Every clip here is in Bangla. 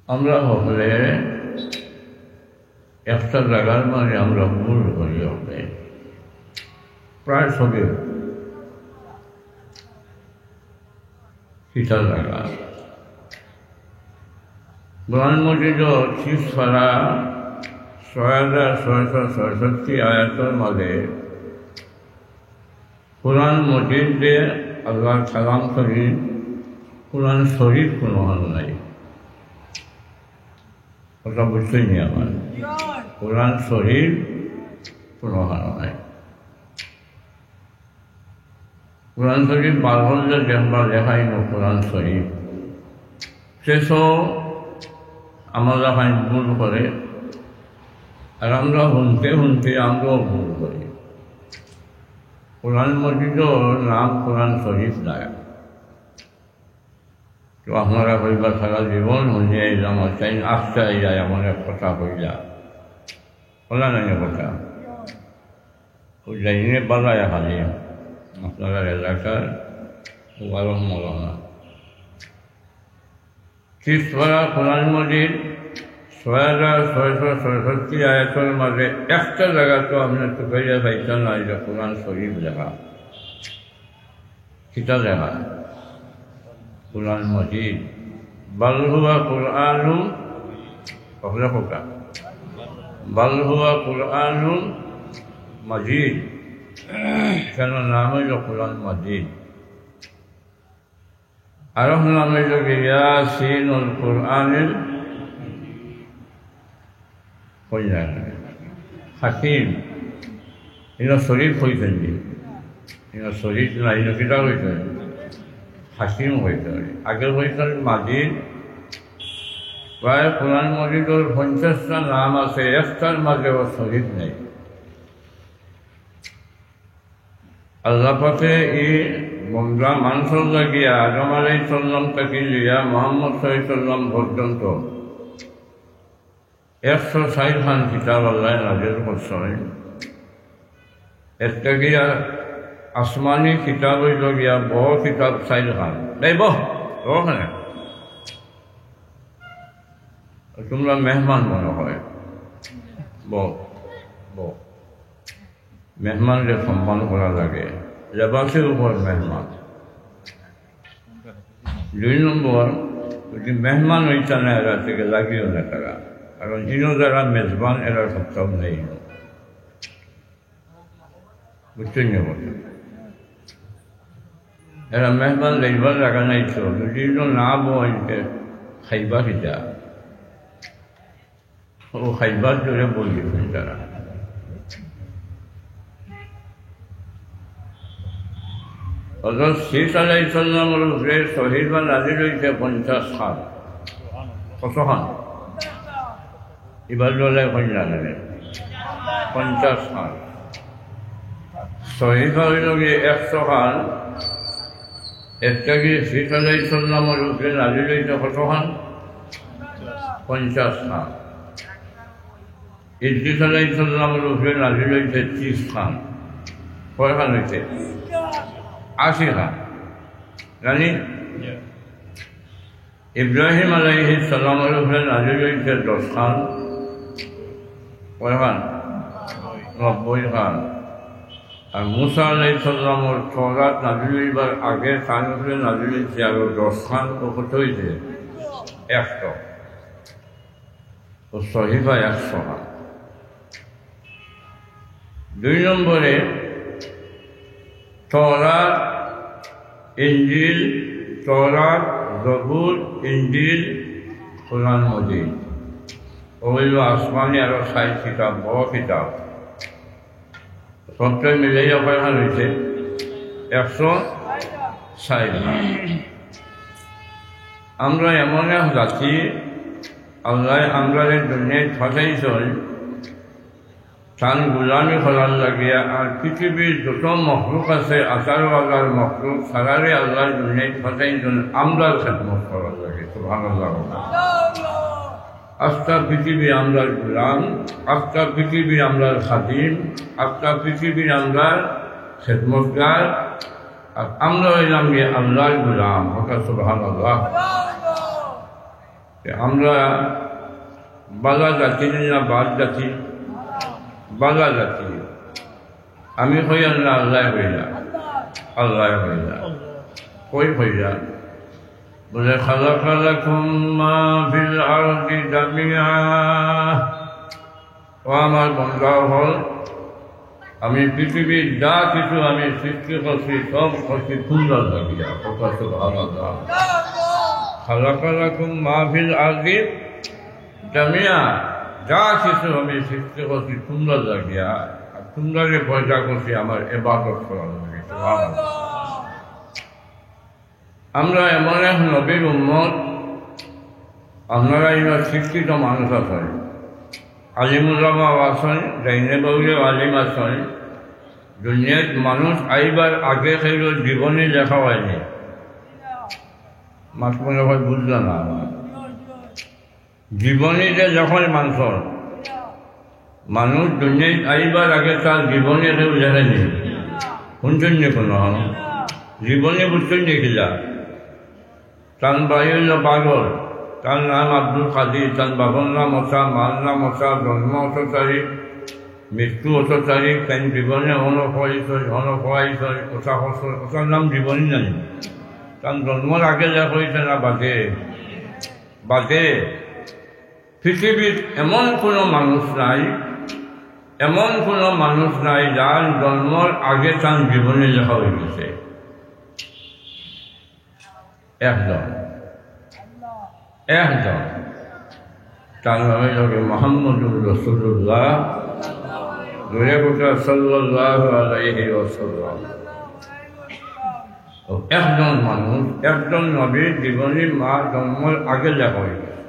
আমরা হলে একটা জায়গার মানে আমরা ভুল করি হবে প্রায় সবই শীতল জায়গা কোরআন মজিদ 30 পারা 6666 আয়াতের মাঝে কোরআন মজিদ দিয়ে আল্লাহর কালাম শরীফ কোরআন শরীফ কোনো হাল নাই ওটা বুঝতেই নি আমার কোরআন শরীফ কোনো হাল নাই কোরআন শরীফ বারহলে দেখবার দেখাই না কোরআন শরীফ সেসব আমরা ভাই ভুল করে আর আমরা শুনতে শুনতে আমরাও ভুল করি কোরআন মজিদর নাম কোরআন শরীফ নাই তো আপনারা হইবা সারা জীবন হয়ে আমার চাই আসতে যায় এমন এক কথা হইলা বলা নাই কথা ওই যাইনে বাজায় খালি আপনারা এলাকার গরম মলনা 30 পারা কোরআন মজিদ 6666 আয়াতের মাঝে একটা জায়গা তো আপনার চোখে পাইছেন না যে কোরআন শরীফ লেখা কিতা লেখা কোরআন মজিদ বাল হুয়া কুরআনুন কখনো কোকা বাল হুয়া কুরআনুন মজিদ কেন নাম হইল কোরআন মজিদ আরো নাম হইল ইয়াসিনুল কুরআনিল হাকিম ইনো শরীফ হইতেন ইনো শরীফ না ইনো কিতাব হইতেন হাকিম হইতেন আগের হইতেন মাজিদ প্রায় কোরআন মজিদর 50টা নাম আছে একটার মাঝে ও শরীফ নেই আল্লাহ পাকে এই বন্ধা মানুষের লাগিয়া আদম আলাইহিস সালাম থেকে লিয়া মুহাম্মদ সাল্লাল্লাহু আলাইহি সাল্লাম পর্যন্ত 160 খান কিতাব আল্লাহ নাজিল করছেন একটা গিয়া আসমানি কিতাব হইল গিয়া বড় কিতাব 60 খান দেব ওখানে তোমরা মেহমান মনে হয় মেহমানকে সম্মান করা লাগে লেবাসের উপর মেহমান 2 নম্বর যদি মেহমান হইতা না এরা থেকে লাগিও না তারা কারণ যিনি যারা মেজবান এরা সপ্তাহ নেই বুঝছেন এরা মেহমান দেখবার জায়গা নাই তো যদি না বইতে খাইবা খিতা ও খাইবার জোরে বলিয়েছেন তারা হযরত শীস আলাইহিস সালামের উপরে শহীদ বা নাজিল হইছে 50 খান কত খান এবার বলে জানেন 50 খান শহীদ হইল গিয়ে 100 খান একটা গিয়ে শীস আলাইহিস সালামের উপরে নাজিল হইছে কত খান 50 খান ইদ্রিস আলাইহিস সালামের উপরে নাজিল হইছে 30 খান কয় খান হইছে 80 খান জানি ইব্রাহিম আলাইহিস সালামের উপরে নাজিল হইছে 10 খান কয় খান 90 খান আর মুসা আলাইহিস সালামের তওরাত নাজিল হইবার আগে তার উপরে নাজিল হইছে আরো 10 খান কত হইছে 100 তো সহিফা 100 খান 2 নম্বরে তওরাত ইনজিল তওরাত জবুর ইনজিল কোরআন মজিদ ওইগুলো আসমানি আরো 60 কিতাব বড় কিতাব সবটা মিলিয়ে কয়খান হয়েছে 160 আমরা এমন এক জাতি আল্লাহ আমাদের দুনিয়ায় ফাঁসাইছেন তার গোলামি করার লাগিয়া আর পৃথিবীর যত মখলুক আছে আচারওয়ালার মখলুক সারারে আল্লাহ দুনিয়ায় ফাঁসাইছেন আমরার খেদমত করার লাগে সুবহানাল্লাহ আজকা পৃথিবী আমরার গোলাম আজকা পৃথিবী আমরার খাদিম আজকা পৃথিবীর আমরার খেদমতগার আর আমরা হইলাম গিয়ে আল্লাহর গোলাম হঠাৎ সুবহানাল্লাহ আমরা বালা জাতি না বাদ জাতি? বালা জাতি। আমি হইয়া না আল্লাহ হইলা, আল্লাহ হইলা, কই হইলা? বলে খালাকা লাকুম মা ফিল আরদি জামিআ। ও আমার বন্ধা হল, আমি পৃথিবীর যা কিছু আমি সৃষ্টি করছি সব করছি সুন্দর লাগিয়া। খালাকা লাকুম মা ফিল আরদি জামিআ, যা কিছু আমি সৃষ্টি করছি সুন্দর লাগিয়া, আর সুন্দরে পয়দা করছি আমার ইবাদত করার লাগে। আমরা এমন এক নবীর উম্মত, আপনারা এবার শিক্ষিত মানুষ আছেন, আলিমুল্লামা আছেন, ডাইনে বাউলে আলিম আছেন। দুনিয়াত মানুষ আইবার আগে খেল জীবনী লেখা হয়নি। মাছ মনে হয় বুঝলো না আমার জীবনীতে যখন মানুষ দুনিয়ায় আইবার আগে তার জীবনী কেউ লেখেনি। শুনছেন নি কোনো জীবনী বুঝছেন দেখিলা? তার বাড়ি হইল পাগল, তার নাম আব্দুল কাদির, তার বাবার নাম ওসা, মার নাম ওসা, জন্ম অত তারিখ, মৃত্যু অত তারিখ, তাই জীবনে ওসার নাম জীবনী জানি। তার জন্মর আগে যা হয়েছে না বাদে পৃথিবীর এমন কোনো মানুষ নাই, যার জন্মর আগে তার জীবনে লেখা হয়ে গেছে। একজন তার নামে হবে মুহাম্মদুর রাসূলুল্লাহ সাল্লাল্লাহু আলাইহি ওয়াসাল্লাম। একজন মানুষ, একজন নবীর জীবনী মা জন্মের আগে লেখা হয়ে গেছে।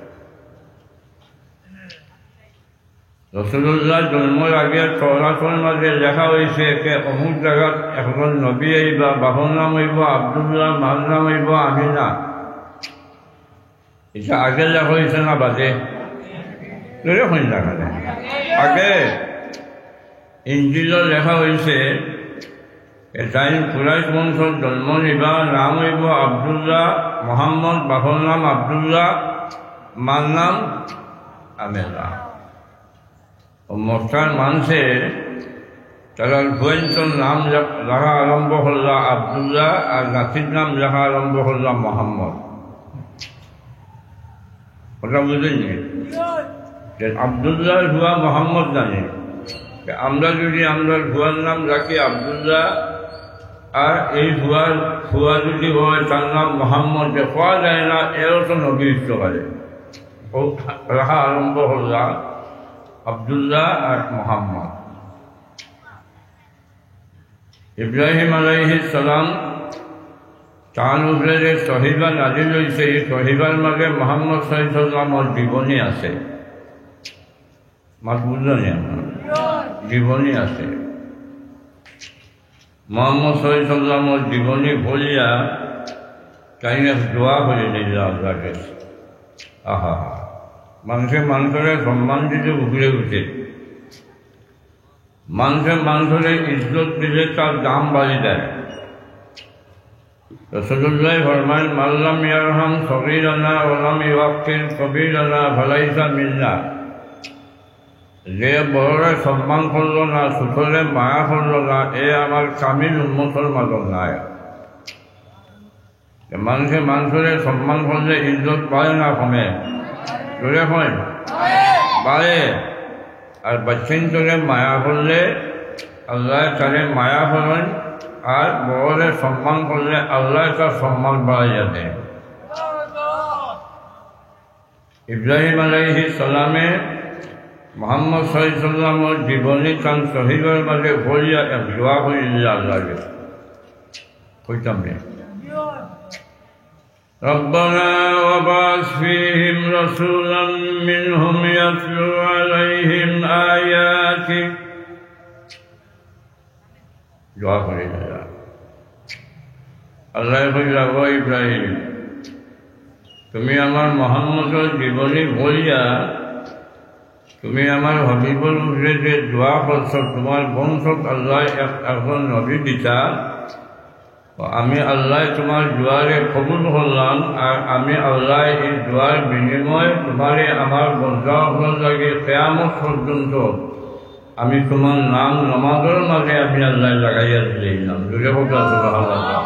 রাসূলুল্লাহ জন্মের আগে তওরাতের মাঝে লেখা হয়েছে যে অমুক জায়গার একজন নবী আইবা, বাবার নাম হইব আব্দুল্লাহ, মার নাম হইব আমিনা। এটা আগে লেখা হয়েছে না বাদে? আগে ইনজিলে লেখা হয়েছে তাই কুরাইশ বংশর জন্ম নিবা, নাম হইব আব্দুল্লাহ, মোহাম্মদ, বাবার নাম আব্দুল্লাহ, মার নাম আমেনা। মক্কার মানুষে তারা ভুয়েন্টর নাম লেখা আরম্ভ হল্লা আব্দুল্লাহ, আর নাতির নাম লেখা আরম্ভ হল্লা মোহাম্মদ। ওটা বুঝেননি যে আব্দুল্লাহ হুয়া মোহাম্মদ জানি। আমরা যদি আমরা ভুয়ার নাম রাখি আব্দুল্লাহ, আর এই ভুয়া যদি হয় তার নাম মোহাম্মদ, দেখা যায় না, এরও তো নবী ইষ্ট করে। রাখা আরম্ভ হল্লা আব্দুল্লাহ আর মোহাম্মদ। ইব্রাহিম আলাইহিস সালাম তার উপরে যে সহিবা নাজিল হয়েছে, এই সহিবার মাঝে মোহাম্মদ সাল্লাল্লাহু জীবনী আছে। মাত বুঝলেন? জীবনী আছে। মোহাম্মদ সাল্লাল্লাহু জীবনী বলিয়া তাই দোয়া করে দিল আল্লাহকে। আহা, মানুষের সম্মান দিতে উপরে উঠে, মানুষের ইজ্জত দিলে তার দাম বাড়ি দেয়। রাসূলুল্লাহ ফরমান মাল্লাম ইয়ারহাম সগীরানা ওয়ালাম ইওয়াক্কির কবীরানা ফালাইসা মিন্না। যে বড়রে সম্মান করল না, ছোটরে মায়া করল না, এ আমার কামিল উম্মতের মাঝে নাই। মানুষের সম্মান করলে ইজ্জত পায় না, কমে জোরে হয় বাড়ে। আর বাচ্চান্তরে মায়া করলে আল্লাহ তারে মায়া করেন, আর বড়রে সম্মান করলে আল্লাহ তার সম্মান বাড়াইয়া দেয়। ইব্রাহিম আলাইহিস সালামে মোহাম্মদ সাল্লাল্লাহু জীবনী তার শহীদের মাঝে বলিয়া দোয়া করিল আল্লাহকে। কইতাম ربنا وبعث فيهم رسولا منهم يتلو عليهم آياتك। দোয়া করিল আল্লাহ কইলা, ও ইব্রাহিম, তুমি আমার মোহাম্মদের জীবনী বলিয়া তুমি আমার হবিবুল উপরে যে দোয়া করছো, তোমার বংশত আল্লাহ একজন নবী দিতা, আমি আল্লাহ তোমার দোয়ারে কবুল করলাম আর আমি আল্লাহ এই দোয়ার বিনিময়ে তোমারে আমার বন্ধুসকল লাগে কিয়ামত পর্যন্ত আমি তোমার নাম নামাজের মাঝে আমি আল্লাহ লাগাইয়া দিলাম দুটো কথা সুবহানাল্লাহ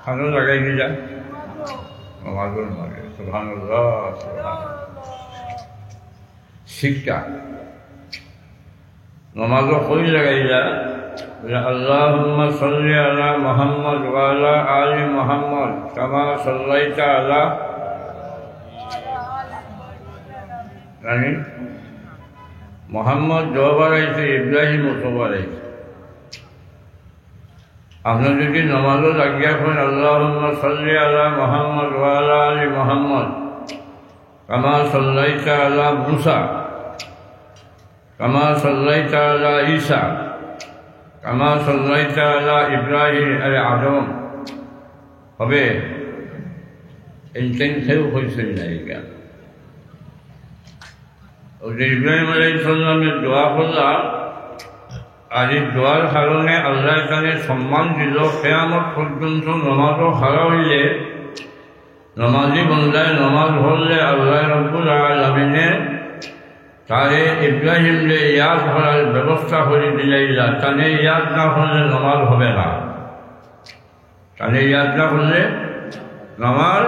খানো লাগাই দিলা নামাজের মাঝে সুবহানাল্লাহ শিক্ষা নামাজও কই লাগাইলা আল্লাহুম্মা সাল্লি আলা মুহাম্মদ ওয়া আলা আলি মুহাম্মদ কামা সাল্লাইতা আলা রানী মোহাম্মদ যতবার আইছে ইব্রাহিম অতবার আইছে আপনি যদি নামাজও লাগিয়া করেন আল্লাহুম্মা সাল্লি আলা মুহাম্মদ ওয়া আলা আলি মুহাম্মদ কামা সাল্লাইতা আলা মুসা কামা সাল্লাইতা আলা ঈসা কামা সাল্লাইতা আলা ইব্রাহিম আরে আদম হবে ইন্টেন্সিভ হয়েছেন না এটা ইব্রাহিম আলাইহিস সালামের দোয়া করলাম আর এই দোয়ার কারণে আল্লাহ তাকে সম্মান দিল কিয়ামত পর্যন্ত নামাজও হারা হইলে নামাজি বন্দায় নামাজ পড়লে আল্লাহ রাব্বুল আলামিনে তারে ইব্রাহিমরে ইয়াদ করার ব্যবস্থা করে দিলাইলা তানে ইয়াদ না করলে নামাজ হবে না তানে ইয়াদ না করলে নামাজ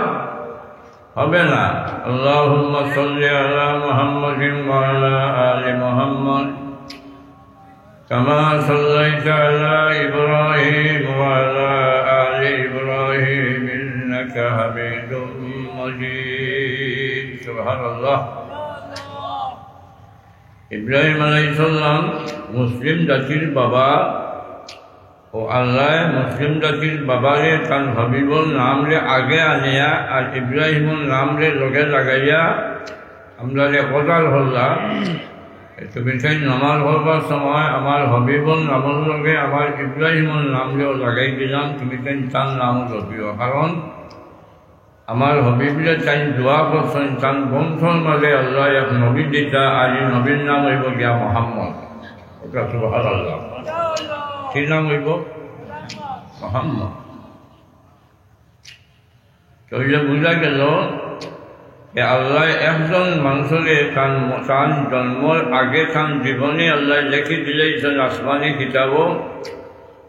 হবে না আল্লাহুম্মা সাল্লি আলা মুহাম্মাদিন ওয়া আলা আলি মুহাম্মদ কামা সাল্লাইতা আলা ইব্রাহিম ওয়া আলা আলি ইব্রাহিম ইন্নাকা হামিদুম মাজিদ সুবহানাল্লাহ ইব্রাহিম আলাইহিস সালাম মুসলিম জাতির বাবা ও আল্লাহ মুসলিম জাতির বাবারে তার হাবিবর নামরে আগে আনিয়া আর ইব্রাহিমর নামরে লগে লাগাইয়া আমরা যে কদাল হল্লাম তুমি সেই নামাজ হবার সময় আমার হাবিবর নামের লগে আমার ইব্রাহিমর নামরেও লাগাই দিলাম তুমি তাই তার নামও লবিও কারণ আমার হবিবরে তাই দোয়া করছেন তার বংশর মাঝে আল্লাহ এক নবী দিতা আর এই নবীর নাম হইব গিয়া মোহাম্মদ ওটা সুবহানাল্লাহ কি নাম হইব মোহাম্মদ তাহলে বোঝা গেল যে আল্লাহ একজন মানুষের তার জন্মর আগে তার জীবনে আল্লাহ লেখি দিলেছেন আসমানি কিতাবও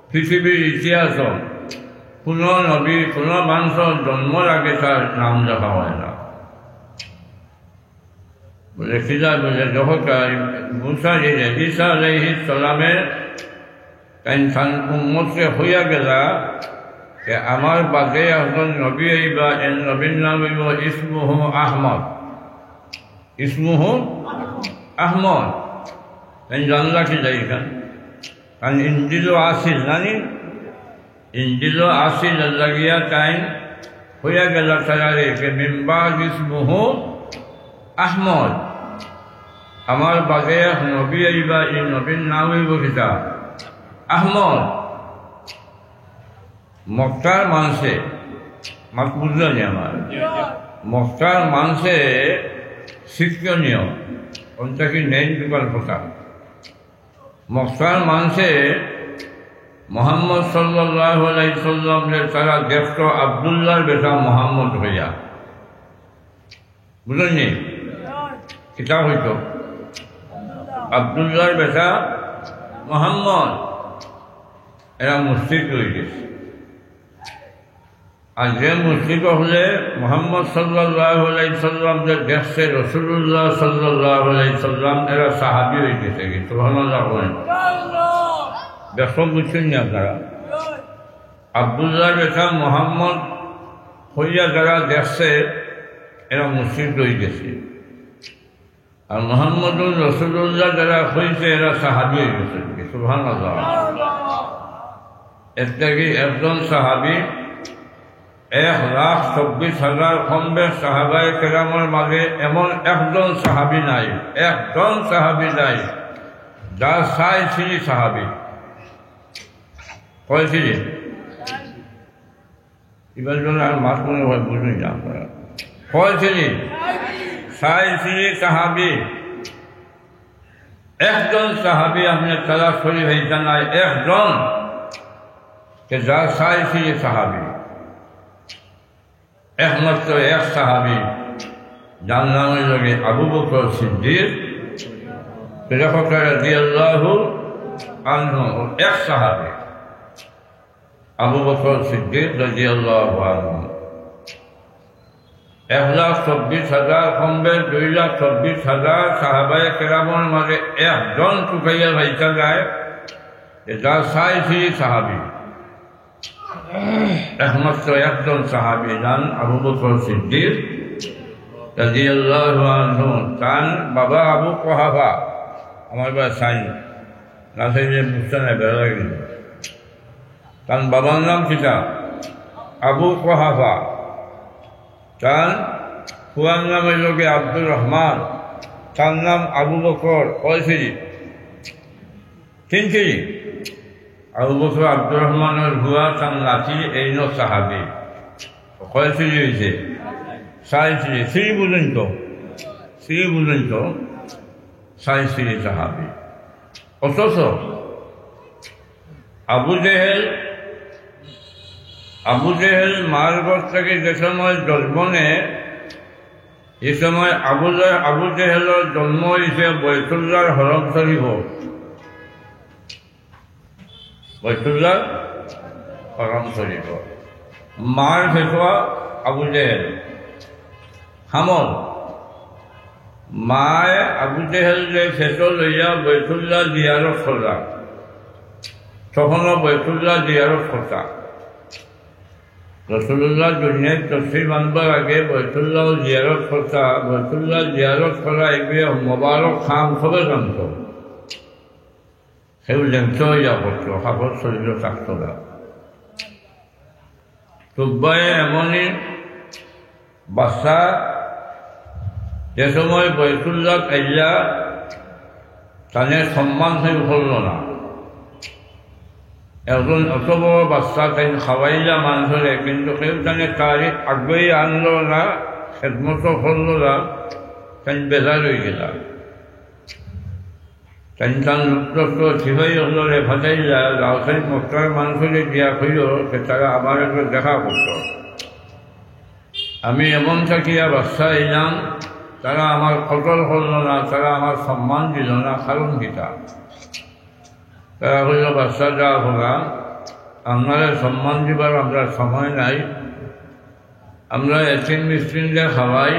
পৃথিবীর ইতিহাস কোনো নবী কোনো মানুষের জন্মর আগে তার নাম লেখা হয় না বলে খিদা বলে যখন মুসা ঈসা আলাইহিস সালামের তাই উম্মতে হইয়া গেলা যে আমার বাদে একজন নবী আইবা এর নবীর নাম হইব ইসমুহু আহমদ ইসমুহু আহমদ তাই জানলা কি যাই কারণ ইঞ্জিলও আসিল জানি ইঞ্জিলও আসিল লাগিয়া তাই হইয়া গেল তারা রেখে মিম্বাদ ইসমুহু আহমদ আমার বাদে এক নবী আইবা এই নবীর নাম হইব কিতা আহমদ মক্কার মানুষে মাত বুঝলেন আমার মক্কার মানুষে শিক্ষণীয় কোনটা কি নেই দোকান কথা মক্কার মানুষে মোহাম্মদ সাল্লাল্লাহু আলাইহি সাল্লামের তারা দেখত আব্দুল্লাহর বেটা মোহাম্মদ হইয়া বুঝলেন কিতাব হইত আব্দুল্লাহর বেটা মোহাম্মদ এরা মুশরিক হয়ে গেছে আর যে মুশরিক হলে মোহাম্মদ সাল্লাল্লাহু আলাইহি সাল্লাম যে দেখছে রাসূলুল্লাহ সাল্লাল্লাহু আলাইহি সাল্লাম এরা সাহাবী হয়ে গেছে সুবহানাল্লাহ বলেন দেখো বুঝছেন না আপনারা আব্দুল্লাহর বেটা মোহাম্মদ হইয়া যারা দেখছে এরা মুশরিক হয়ে গেছে আর মোহাম্মদুর রাসূলুল্লাহ যারা হয়েছে এরা সাহাবী হয়ে গেছে সুবহানাল্লাহ এর থেকে একজন সাহাবী 1,24,000 কমবে সাহাবায়ে কেরামের মাঝে এমন একজন সাহাবী নাই যার 6 সাহাবী কয়েছিলি এবার জন্য আর মাস মনে হয় বুঝুন না আপনারা কয়েছিলি 6 সাহাবী একজন সাহাবী আপনি তারা শরীফ হয়েছেন নাই একজন کہ যা চাইছি সাহাবী একমাত্র এক সাহাবী যার নাম হইল আবু বকর সিদ্দিক রাদিয়াল্লাহু আনহু এক সাহাবী আবু বকর সিদ্দিক রাদিয়াল্লাহু আনহু 1,24,000 কমবে 2,24,000 সাহাবায়ে কেরামের মাঝে একজন টুকাইয়া ভাইকা যায় যা চাইছি সাহাবী একমাত্র একজন সাহাবী যান আবু বকর সিদ্দিক রাদিয়াল্লাহু আনহু তার বাবা আবু কুহাফা আমার বাবা সাইন না সাইনে বুঝতে নাই বেড়া গেল তার বাবার নাম কিতা আবু কুহাফা তার পুরান নাম হইল আব্দুর রহমান তার নাম আবু বকর কয়সিরি তিনসিরি আবু বকর আব্দুর রহমানের ভুয়া তার নাতি এই সাহাবী কয়সিরি হয়েছে সাইসিরি সিরি বুঝেন তো সাইসিরি সাহাবী অথচ আবু জেহেল মার ঘর থেকে যে সময় জন্ম নেয় এই সময় আবু জেহেলের জন্ম হয়েছে বৈতুল্লাহর হরম শরীফ বৈতুল্লাহর হরম শরীফ মার ফেসোয়া আবু জেহেল হামল মায়ে আবু জেহেল যে ফেসো লইয়া বৈতুল্লাহ জিয়ারত করলা তখনও বৈতুল্লাহ জিয়ারত করতা রাসূলুল্লাহ দুনিয়ায় তশরিফ আনবার আগে বৈতুল্লাহ জিয়ারত করতা বৈতুল্লাহ জিয়ারত করা এগুলো মোবারক খাম সবে জানত সেগুলো লেংচ হইয়া করতো হাফত শরীর থাকতো না তুব্বায় এমনই বাচ্চা যে সময় বৈতুল্লাহ আইয়া তাদের সম্মান হয়ে উঠল না একজন অত বড় বাচ্চা তাই খাওয়াইলা মানুষরে কিন্তু কেউ তানে তারিখ আগেই আনলো না খেদমত করল না তাই বেজার হয়ে গেল তাই তার লোকটস্ত ঠিকই হল রে ফাটাইলা রাউসাই মক্কার মানুষরে দিয়া হইল সে তারা আবার একটু দেখা করত আমি এমন থাকিয়া বাচ্চা এলাম তারা আমার কতল করল না তারা আমার সম্মান দিল না কারণ গীতা তারা হইল বাচ্চা যা হোগা আপনারা সম্মান দিবার আমরা সময় নাই আমরা এতিম মিসকিনদের খাওয়াই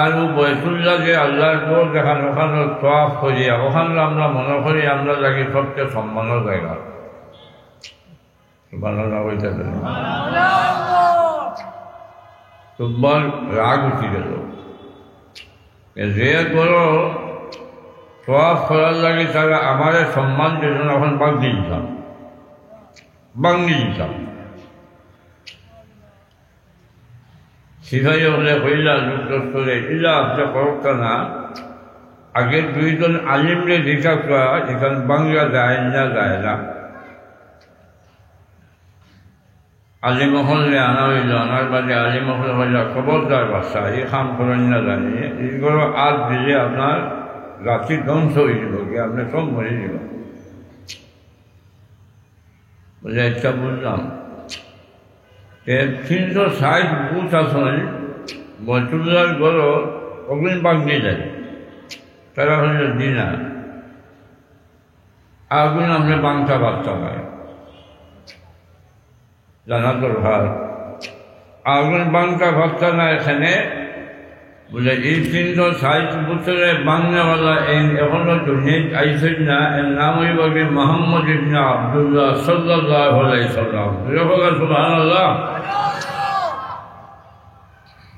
আর বৈতুল্লাহ যে আল্লাহর দোর দেখান ওখানে তোয়াফ করিয়া ওখানে আমরা মনে করি আমরা লাগি সবচেয়ে সম্মানের জায়গা তোমার রাগ উঠি গেল যে বড় তোয়াফ করার লাগে তারা আমাদের সম্মান দিল না এখন বাঙ্গি দিতাম সিভাই হলে হইলা লোকদস্তরে ইলা আপনি করত না আগে দুইজন আলিমরে জিজ্ঞাসা করা এখানে বাংলা যায় না আলিমহলে আনা হইল আনার বাদে আলিমহল হইল খবরদার বাচ্চা এই খাম করেন না জানি এইগুলো আজ দিলে আপনার রাত্রি ধ্বংস হয়ে যাব কি আপনি সব মরে যাব বলে একটা বুঝলাম 360 বুথ আসন বৈতুল্লাহর গড় অগ্নি বাগিয়ে যায় তারা হইল দিনা আগুন আমরা বাংটা বার্তা পাই জানা দরকার আগুন বাংটা বার্তা না এখানে বলে এই 360 বছরে বাংলাওয়ালা এখনো দুনিয়ায় আইসেন না এর নাম হইব কি মুহাম্মদ ইবনে আব্দুল্লাহ সাল্লাল্লাহু আলাইহি সাল্লাম সুবহানাল্লাহ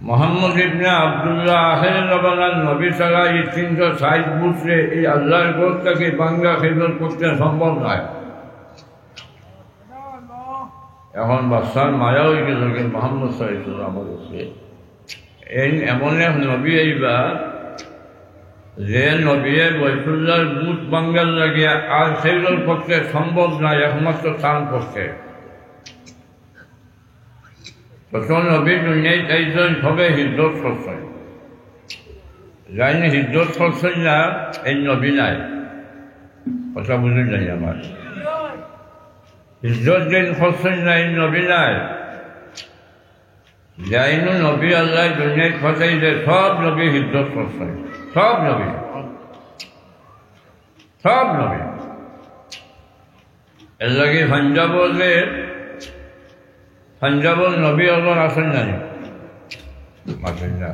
মুহাম্মদ ইবনে আব্দুল্লাহ আখির নবী নবী ছাড়া এই 360 বছরে এই আল্লাহর গোত্রকে বাংলা খেদমত করতে সম্ভব নয় এখন বাদশার মায়া হয়ে গেল মুহাম্মদ সাল্লাল্লাহু আলাইহি ওয়াসাল্লাম এমন এক নবী আইবা যে নবীয়ে বৈতুল্লাহর বুথ বাঙ্গাল লাগিয়া আর সেইগুলোর পক্ষে সম্ভব নয় একমাত্র তার পক্ষে তখন নবী দুনিয়ায় চাইছেন সবে হিজরত করছেন যাইনি হিজরত করছেন না এই নবী নাই কথা বুঝে যাই আমার হিজরতদিন খরচন নাই নবী নাই যাইনো নবী আল্লাহ দুনিয়ায় খসাইছে সব নবী হিজরত খরচন সব নবী এর লাগে পাঞ্জাবর নবী আল্লাহর আসেন জানি আসেন না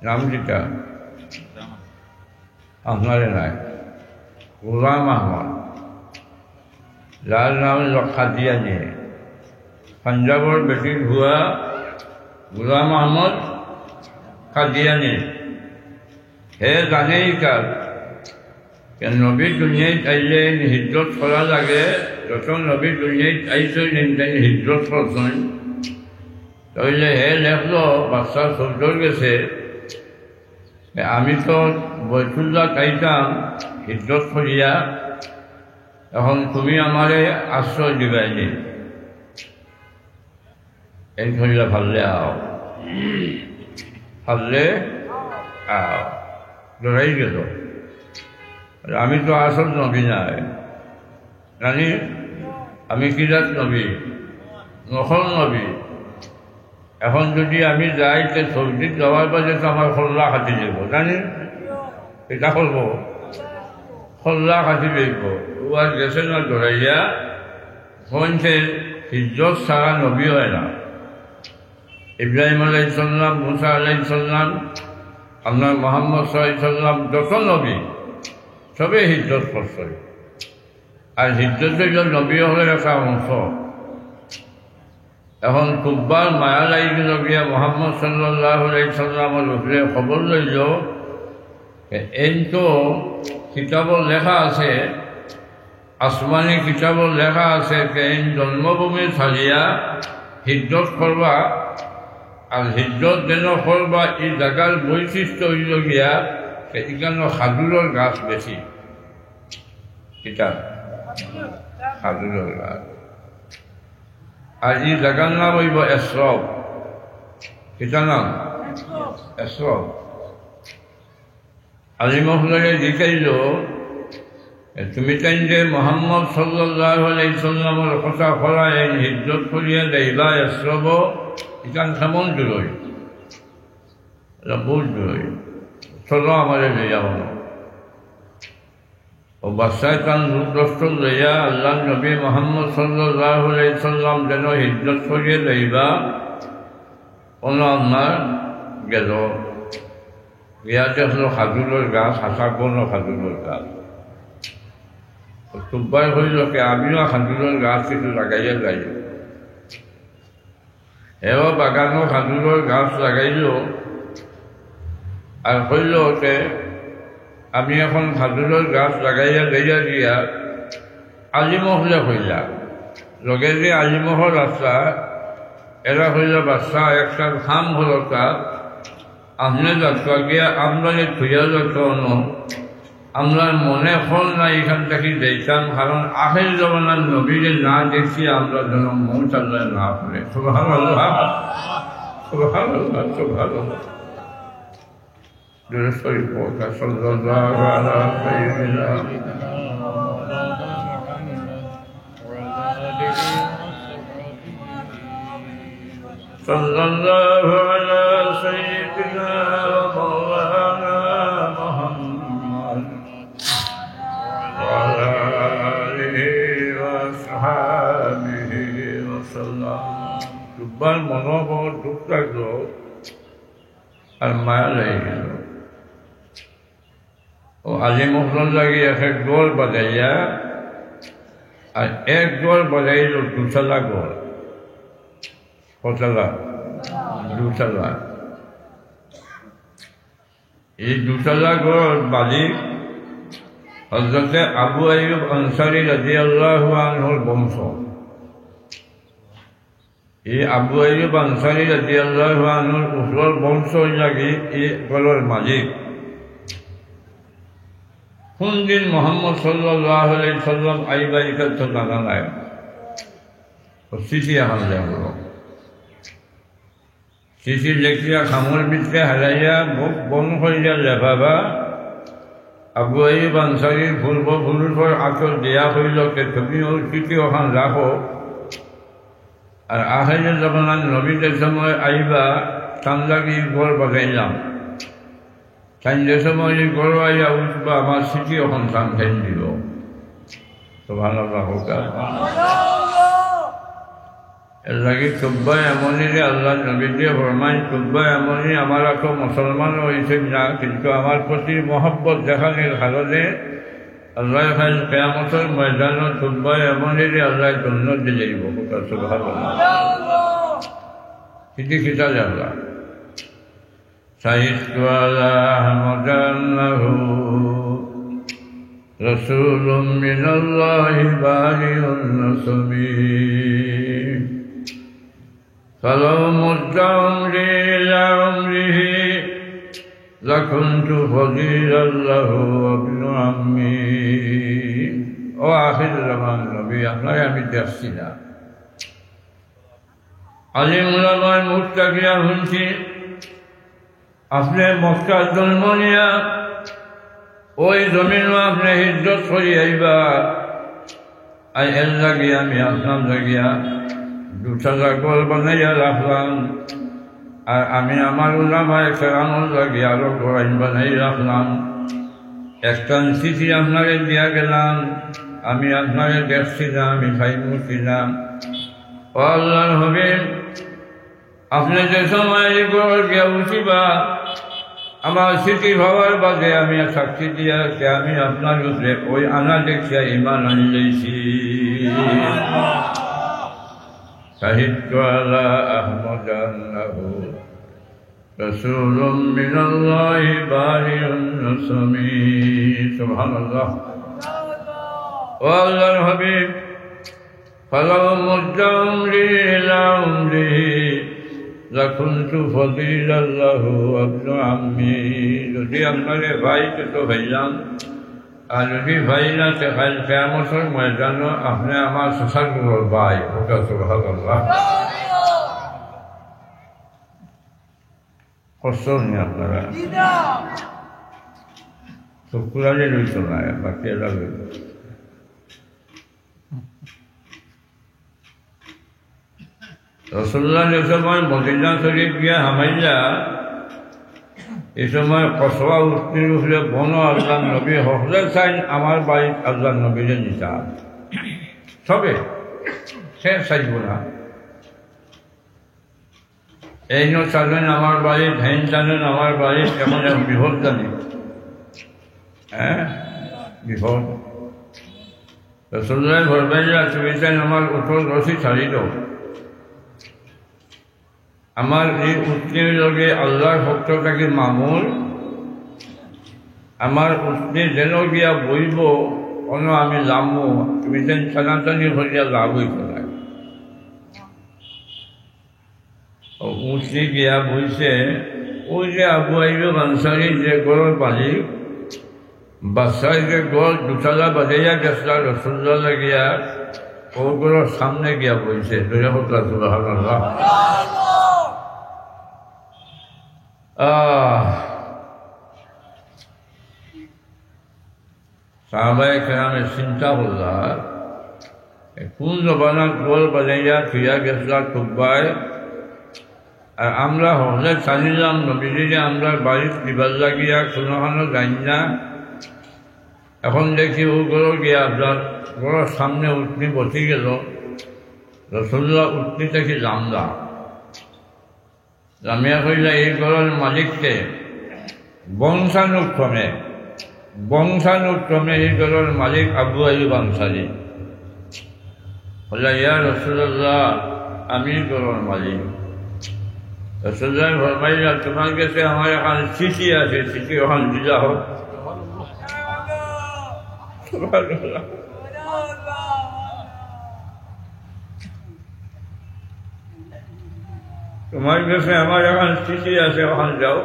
নাম যেটা আপনারে নাই গোলাম আহমদ যার নাম খাদিয়ানি পাঞ্জাবর বেটি ভুয়া গোলাম আহমদ খাদিয়ানি হে জানেই কার নবী দুনিয়ায় আইলেন হিজরত করা লাগে যখন নবী দুনিয়ায় আইসেন হিজরত করছেন তাহলে হে লেখলো বাচ্চা সত্তর গেছে আমি তো বৈতুল্লাহ চাইতাম হিজরত করিয়া এখন তুমি আমারে আশ্রয় দিবাইনি এই ধরিয়া ভাললে লড়াই গেল আমি তো আসল নবী নাই জানি আমি কিরাত নবী নকল নবী এখন যদি আমি যাই তে সৌদিত যাওয়ার বাজে তো আমার খোল্লা খাটি যাব জানি এটা করব খোল্লা খাটি যাব ওয়ার গেছে না ধরাইয়া হচ্ছে হিজরত সারা নবী হয় না ইব্রাহিম আলাইহিসসালাম মুসা আলাইহিসসালাম আপনার মোহাম্মদ সাল্লাল্লাহু যত নবী সবে হিজরত করছে আর হিজরতের জন্য নবী হলে একটা অংশ এখন খুববার মায়া লাগিল গিয়া মোহাম্মদ সাল্লাল্লাহু আলাইহি সাল্লামের উপরে খবর লইল এই তো কিতাবত লেখা আছে আসমানি কিতাবত লেখা আছে এই জন্মভূমি ছাড়িয়া হিজরত করবা আর হিজরত যেন করবা এই জায়গার বৈশিষ্ট্য হইল গিয়া এখানে খাজুরের গাছ বেশি কিতাব খাজুরের গাছ আর এই জায়গার নাম হইব এসরফ কিতার নাম এসরফ আলিমহলে দেখাইল তুমি তাই যে মোহাম্মদ সাল্লাল্লাহু আলাইহি সাল্লামের কথা করায় হিজরত করিয়া যাইবা এসরফ এখান কেমন দূরই বহুত দূরই চলো আমাদের নিয়ে যাব ও বাদশাহ তান রূপদস্ত লইয়া আল্লাহ নবী মোহাম্মদ সাল্লাল্লাহু আলাইহি সাল্লাম যেন হিজরত করিয়ে লইবা কোনো আপনার গেল ইয়াতে হলো খাজুরের গাছ হাসা কোনো খাজুরের গাছ তুব্বাই হইল কে আমিও খাজুরের গাছ কিছু লাগাইয়া যাই এও বাগানো খাজুরের গাছ লাগাইল আর হইল কে আমি এখন খাজুরের গাছ লাগাইয়া লইয়া দিয়া আলিমহলে হইলা লগে যে আলিমহল রাস্তা এরা হইল বাচ্চা একটা খাম হল তার আপনি যাত্রা গিয়া আমরাকে ধুইয়া যাত্রা আমরা মনে ফল না এখান থেকে যাইতাম কারণ আখের জমানার নবীরে না দেখছি আমরা যেন মন চাল্লা না করে সুবহানাল্লাহ সুবহানাল্লাহ সুবহানাল্লাহ শরীফ পড়া সাল্লাল্লাহু আলা সাইয়্যিদিনা সাল্লাল্লাহু আলা সাইয়্যিদিনা মাওলানা মুহাম্মদ ওয়া আলা আলিহি ওয়া সাহবিহি ওয়া সাল্লাম সুবহান মনোবল দুঃখ লাগলো আর মায়া লেগে গেল ও আলিমহল লাগে এক গোল বাজাইয়া আর এক গোল বাজাইল দুতলা গোল কতলা দুতলা এই দুতলা গোল মালিক হযরতে আবু আইয়ুব আনসারী রাদিয়াল্লাহু আনহুর বংশ এই আবু আইয়ুব আনসারী রাদিয়াল্লাহু আনহুর উসর বংশ লাগি এই গোলের মালিক কোন দিন মোহাম্মদ সাল্লাল্লাহু আলাইহি সাল্লাম আইবা এটা তো জানা নাই চিঠি এখন লেখল চিঠি লেখিয়া খামর বিচকে হারাইয়া মুখ বন্ধ করিয়া লেখাবা আবু আইয়ুব আনসারীর পূর্বপুরুষের আচল দেয়া হইল যে তুমিও স্মৃতি ওখান রাখো আর আখেরের জামানার নবীদের সময় আইবা টান লাগি গড় বাজাইলাম টাইম যে সময় গড় আইয়া উঠবা আমার স্মৃতি ওখান টান ঠেন দিব সুবহানাল্লাহ এর লাগে তুব্বা এমনই যে আল্লাহ নবী দিয়ে ফরমাই তুব্বা এমনই আমার তো মুসলমান হয়েছে না কিন্তু আমার প্রতি মহব্বত দেখানোর কারণে আল্লাহ খান কিয়ামতের ময়দানে তুব্বা এমনই যে আল্লাহ জান্নাত দিয়ে যাইব সুবহানাল্লাহ কিটি কিটা যাবা সাইয়্যিদু আলা আহমদাল্লাহু রাসূলুম মিনাল্লাহি বারিউন নাসমি فلو مد عمري إلى عمره لكنت فضيلا له وابن عمي وآخر زمان নবী আপনাকে আমি দেখছি না আলিম উলামার মুত্তাকিয়া শুনছি আপনি মক্কার জন্ম নিয়া ওই জমিনও আপনি হিজ্জত করি আইবা আর এর লাগিয়া আমি আপনার লাগিয়া দুটা জাগল বানাইয়া রাখলাম আর আমি আমার উলামায়ে কেরামর লাগিয়া আরো গোরাইন বানাই রাখলাম একটা চিঠি আপনাকে দিয়া গেলাম আমি আপনাকে দেখছি না আমি ভাই মুছিলাম ও আল্লাহর হাবিব আপনি যে সময় গড় গিয়া উঠিবা আমার স্মৃতি ভাবার বাদে আমি সাক্ষী দিয়া আমি আপনার উপরে ওই আনা দেখিয়া ইমান আনি লইছি شهدت على أحمد أنه رسول من الله بارئ النسمي سبحان الله والله الحبيب فلو مد عمري إلى عمره لكنت فضيلا له وابن عمي যদি আপনারে ভাই তো ভাইলাম আর যদি ভাই না কাল কিয়ামতের ময়দানে আপনি আমার শ্বশুর ভাই ওটা সুবহানাল্লাহ কষ্ট নেই আপনারা শুক্রালে রইত না বাকি এরা রইল রাসূলুল্লাহ যে সময় মদিনা শরীফ গিয়া হামাইলা এই সময় কসবা উঠনির উপরে বন আল্লাহ নবী হকলে চাই আমার বাড়ির আল্লাহ নবীরে নিতা সবে সে চাইব না এই চালেন আমার বাড়ি ধান চালেন আমার বাড়ি এমন এক বিপদ জানি হ্যাঁ বিপদ রাসূলুল্লাহ ভরবাইয়া তুমি চাই আমার উঠোর রশি ছাড়ি দাও আমার এই উঠনির লগে আল্লাহর ভক্তটাকে মামুল আমার উঠনি যেন গিয়া বইব অন্য আমি লামো তুমি যেন টানাটানি হইয়া লাভ হইত না উঠনি গিয়া বইছে ওই যে আবু আইয়ুব আনসারী যে গড়ের মালিক বাদশাহ যে গড় দুতলা বাজাইয়া গেছিল রাসূলুল্লাহ লাগিয়া ও গড়ের সামনে গিয়া বইছে সুবহানাল্লাহ সাহাবায়ে কেরামের চিন্তা করলা কোন জবানাত গোল বাজাইয়া থুইয়া গেছিল তুব্বায় আর আমরা হলে চালিলাম নবীজিরে আমরা বাড়ির দিবার লাগিয়া কোনোখানো যাই না এখন দেখি ও গড় গিয়া আপনার গড়ের সামনে উঠনি বসে গেল রাসূলুল্লাহ উঠনি থেকে জামলা জামিয়া কইলা এই ঘরের মালিককে বংশানুক্রমে এই ঘরের মালিক আবু আইয়ুব আনসারী বললা ইয়া রাসূলুল্লাহ আমি ঘরের মালিক রাসূলুল্লাহ ফরমাইলা তোমার কাছে আমার এখন চিঠি আছে চিঠি ওখান দিলা হোক সুবহানাল্লাহ তোমার কাছে আমার এখন চিঠি আছে ওখান যাও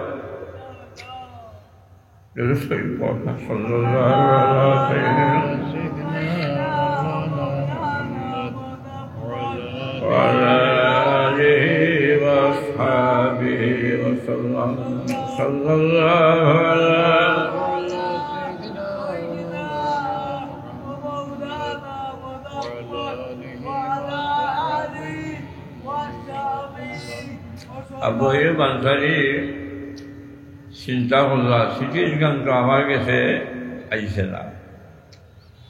আবু আইয়ুব আনসারী চিন্তা করলা সিটির গান তো আমার কাছে আইছে না,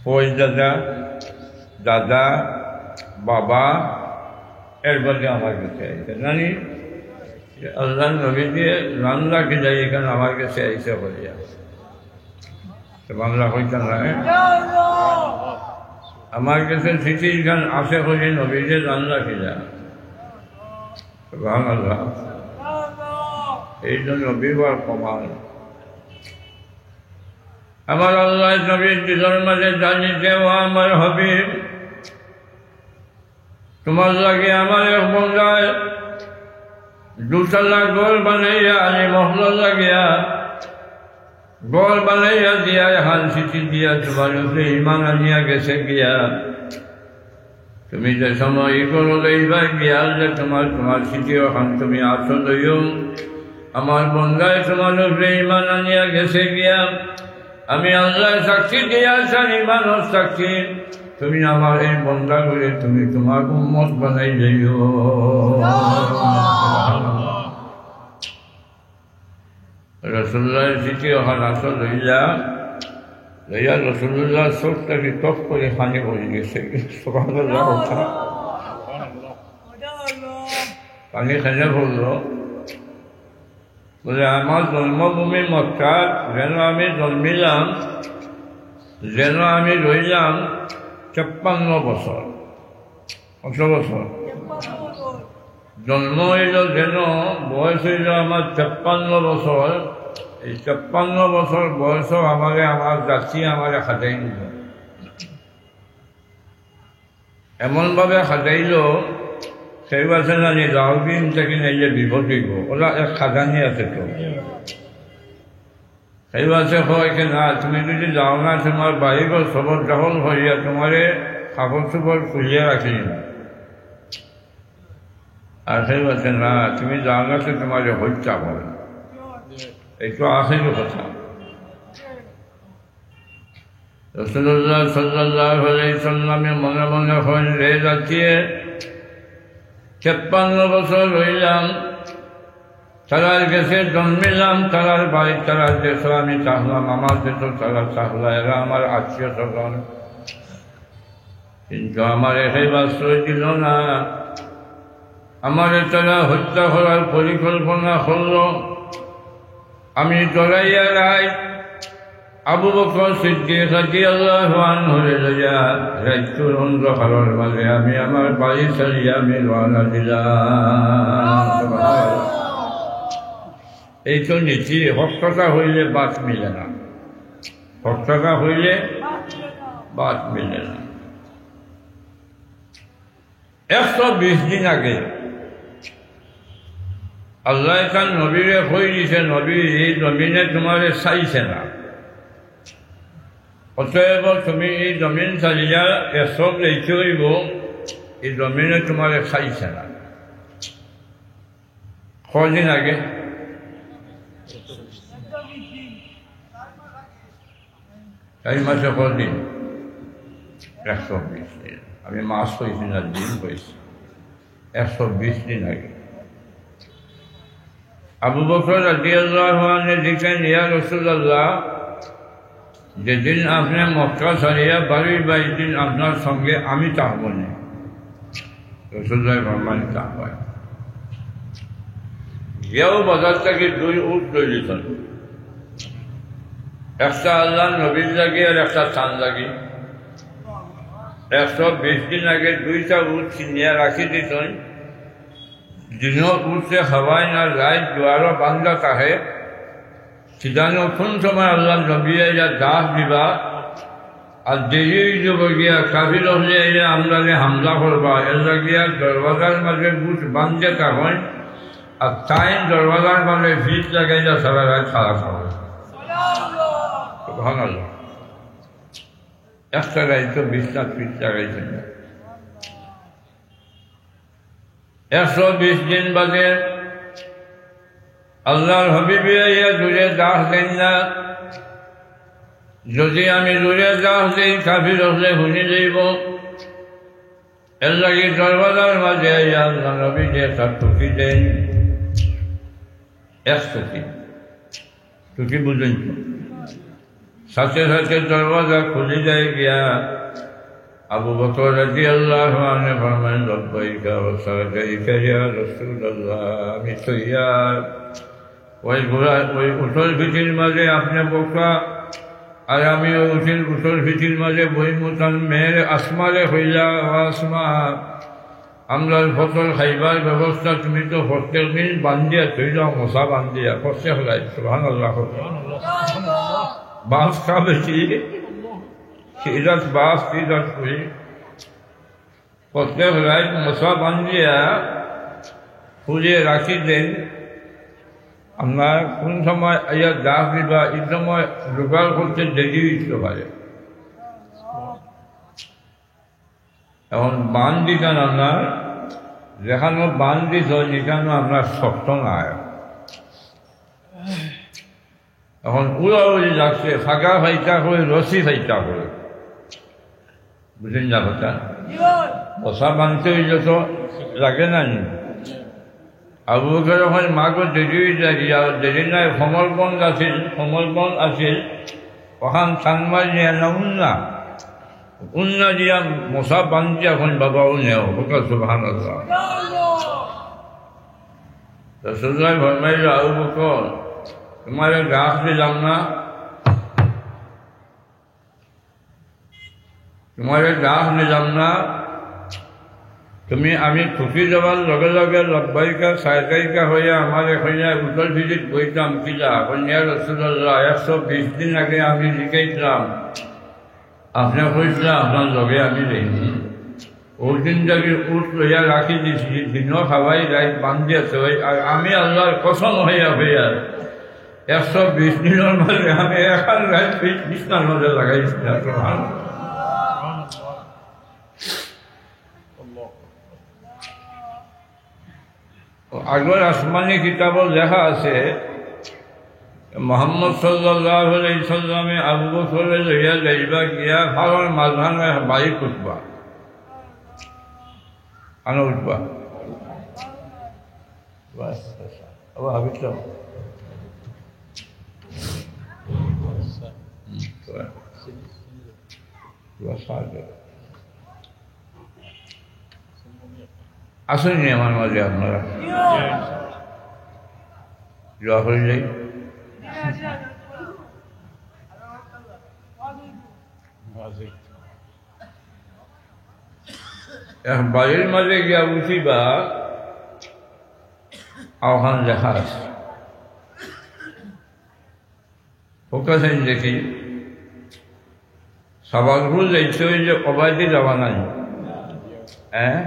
ফৌজ দাদা, দাদা, বাবা এর বদলে আমার কাছে আইছে জানি আল্লাহ নবী দিয়ে রান্না কি যাই এখানে আমার কাছে আইসে বলিয়া বাংলা হইতে না আমার কাছে সিটির গান আসে হয়ে নবী দিয়ে রান্না কি যায় আল্লাহ এই জন্য বিবার প্রমাণ আমার আল্লাহ নবীর দিলের মাঝে জানি দেওয়া আমার হাবিব তোমার লাগে আমার এক বন্ধায় দুতলা গোল বানাইয়া আনি মহল লাগিয়া গোল বানাইয়া দিয়া হাল সিটি দিয়া তোমার উপরে ইমান আনিয়া গেছে গিয়া তুমি যে সময় ই করো এইবার গিয়াল যে তোমার সিটি ওখান তুমি আসো লইও আমার বন্ধায় তোমার উপরে ইমান আনিয়া গেছে গিয়া আমি আল্লাহ সাক্ষী দিয়াছেন ইমানও সাক্ষী তুমি আমার এই বন্ধা করে তুমি তোমার উম্মত বানাই যাইও রসুল্লাহ সিটি ওখান আসো লইয়া রসুল্লাহ চোখটাকে টপ করে পানি পড়ে গেছে পানি খেলে পড়লো বলে আমার জন্মভূমি মক্কা যেন আমি জন্মিলাম যেন আমি রইলাম 56 বছর কত বছর জন্ম হইল যেন বয়স হইল আমার 56 বছর এই 56 বছর বয়স আমারে আমার জাতি আমারে সাজাই নিল এমনভাবে সাজাইল সেই আছে জানি রাউদিন থেকে নিয়ে বিপদ হইব ওরা এক খাজানি আছে তো সেই আছে হয় কি না তুমি যদি যাও না তোমার বাড়িঘর সবর দখল হইয়া তোমারে কাপড় চোপড় খুলিয়া রাখি আর সেই আছে না তুমি যাও না তো তোমারে হত্যা করে এইটো আছে কথা রাসূলুল্লাহ সাল্লাল্লাহু আলাইহি সাল্লামে মনে মনে হইল রে যাচ্ছিয়ে 56 বছর রইলাম তারার কাছে জন্মিলাম তারার বাড়ি তারার দেশ আমি চাহলাম আমার দেশ তারা চাহলা এরা আমার আত্মীয় স্বজন কিন্তু আমার এটাই আশ্রয় দিল না আমার তারা হত্যা করার পরিকল্পনা করল আমি জড়াইয়া রাই আবু বকর সিদ্দিক রাদিয়াল্লাহু আনহু লইয়া রাইতুর অন্ধকারের মাঝে আমি আমার বাড়ি ছাড়িয়া আমি রওনা দিলাম এই তো নীতি হস্তটা হইলে বাদ মিলে না হস্তটা হইলে বাদ মিলে না 120 দিন আগে আল্লাহ তার নবীরে কই দিছে নবী এই জমিনে তোমারে চাইছে না অতএব তুমি এই জমিন চালিয়া এসব রেখে হইব এই জমিনে তোমারে চাইছে না কদিন আগে এই মাসে কদিন 120 দিন আমি মাস কইছি না দিন কইছি 120 দিন আগে আবু বকর রাদিয়াল্লাহু আনহু দিকেন ইয়া রাসূলুল্লাহ যেদিন আপনি মক্কা ছাড়িয়া বাড়ির দিন আপনার সঙ্গে আমি চাহব না রাসূলুল্লাহ ফরমান চাহব গিয়েও বাজার থেকে 2 উট লইলেন একটা আল্লাহ নবীর লাগে আর একটা চাঁদ লাগে 120 দিন আগে 2টা উট কিনিয়া রাখি দিতেন দিনও উঠছে খাওয়াই না রাত দুয়ারও বান্ধা থাকে সিদানো কোন সময় আল্লাহ নবী যা দাস দিবা আর দেরি যাব গিয়া কাফির হলে এলে আমরানে হামলা করবা এর লাগিয়া দরওয়াজার মাঝে বুট বান্ধে থাকেন আর তাই দরওয়াজার মাঝে ভিড় লাগাইয়া সারা রাত খাওয়া খাওয়া ভাঙাল একটা গাড়ি তো 20 ফিট লাগাইছেন 120 দিন বাদে আল্লাহর হাবিবে ইয়া দূরে দাস দেন না যদি আমি দূরে দাস দিই কাফির হলে শুনি যাইব এর লাগে দরওয়াজার মাঝে আল্লাহ নবী যে একটা টুকি দেন এক টুকি বুঝেন সাথে সাথে দরওয়াজা খুলে যায় গিয়া আবু বকর রাদিয়াল্লাহু আনহু ফরমায় লব্বাইকা ওয়া সাদাইকা ইয়া রাসূলুল্লাহ আমি তৈয়ার ওই উঠল ভিটির মাঝে আপনি বকা আর আমি ওই উঠল ভিটির মাঝে বই মুতান মেয়ের আসমারে হইলা আসমা আমরা ফসল খাইবার ব্যবস্থা তুমি তো প্রত্যেক দিন বান্ধিয়া তৈরি মশা বান্ধিয়া ফসে হলাই সুবহানাল্লাহ বাঁশ খা বেশি সিরাজ বাঁশ সিরাজ করি প্রত্যেক রাত মশা বান্ধিয়া খুঁজে রাখি দেন আমরা কোন সময় ইয়া গাছ দিবা এই সময় জোগাড় করতে দেরি হইতে পারে এখন বান দিতাম আপনার যেখানে বান দিত যেখানে আপনার শক্ত নাই এখন উড়াউড়ি যাচ্ছে ফাঁকা ফাইটা করে রশি ফাইটা করে বুঝলেন না কথা বসা বানতে হইলে তো লাগে না নি আবু বকর যখন মাকে দেরি দেরি নাই সমরবন্ধ আছিল ওখান চানমার নিয়ে না উন্না দিয়া মশা বান্ধি এখন বাবাও নেও বকর সুবহানাল্লাহ রাসূলুল্লাহ ফরমাইল আবু বকর তোমারে গাছ দিলাম না তোমারে গাছ নিলাম না তুমি আমি ঠুকি যাওয়ার লগে লগে লব্বাইকা সাইকাইকা হইয়া আমার হইয়া উত্তর ভিজিট বইতাম কিলা কন্যা রাসূলুল্লাহ 120 দিন আগে আমি লিখাইছিলাম আপনি কইছিলাম আপনার লগে আমি যাইনি ওই দিন যাকে উঠ লইয়া রাখি দিছি দিনও খাওয়াই রাইত বান্ধি আছে আর আমি আল্লাহর কসম হইয়া 120 দিনের মাঝে আমি এখন রাত বিছনার মধ্যে লাগাইছিলাম আগের আসমানি কিতাব লেখা আছে মোহাম্মদ সাল্লাল্লাহু আলাইহি সাল্লামে আবু বকরে লইয়া যাইবা গিয়া ফারার মাঝখানে বাড়ি উঠবা আনো উঠবা বাস আবার হাবিটা আসেননি আমার মাঝে আপনারা দোয়া করে যাই বাড়ির মাঝে গিয়া উঠিবা আহ্বান লেখা আছে ফোকাসেন দেখি সবাইগুলো যাইতে হইলে অবাধে যাওয়া নাই হ্যাঁ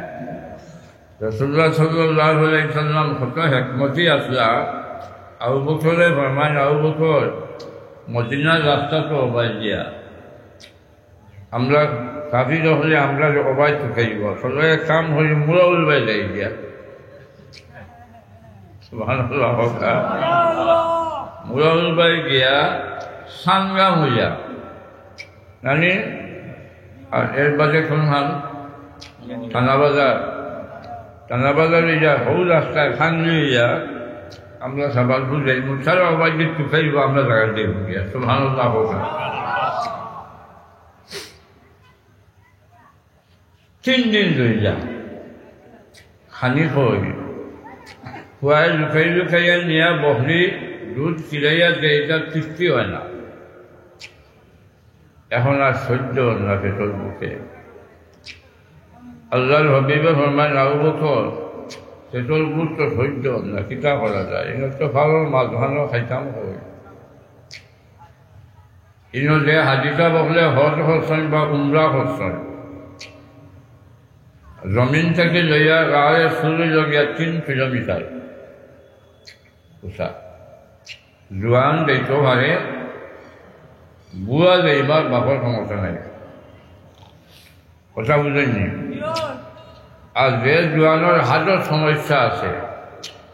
রাসূলুল্লাহ সাল্লাল্লাহু আলাইহি সাল্লাম কত হিকমতি আসলা আবু বকরে ফরমান আবু বকর মদিনার রাস্তা তো অবাধ দিয়া আমরা কাফির হলে আমরা অবাধ খাইব সবাই কাম হলে মুরাউল বাই যাই গিয়া সুবহানাল্লাহ মুরাউল বাই গিয়া সাংগ্রাম হইয়া মানে আর এর বাদে শুনলাম থানাবাজারে যা হৌ রাস্তায় খানলি যা আমরা সাবালপুর যাই মুসার আবার যে টুকাইব আমরা জায়গা দিয়ে গিয়া সুবহানাল্লাহ হোক 3 দিন রইলা খানি খুয়াই লুকাইয়া নিয়া বহরি দুধ চিলাইয়া দেয় এটা তৃপ্তি হয় না এখন আর সহ্য না পেটর বুকে আল্লাহর হবিবে ফরমান আবু বকর পেটর বুক তো সহ্য না কিতা করা যায় এগুলো তো ভালো মাছ ভালো খাইতাম হয় ইনো যে হাজিটা বকলে হজ হচ্ছেন বা উমরা হচ্ছেন জমিন থেকে লইয়া গাঁয়ে শুরু লগিয়া 3 কিলোমিটার উষা জোয়ান দেইতো হারে বুয়া যাইবার বাপর ক্ষমতা নাই কথা বুঝেননি আর যে জোয়ানোর হাজার সমস্যা আছে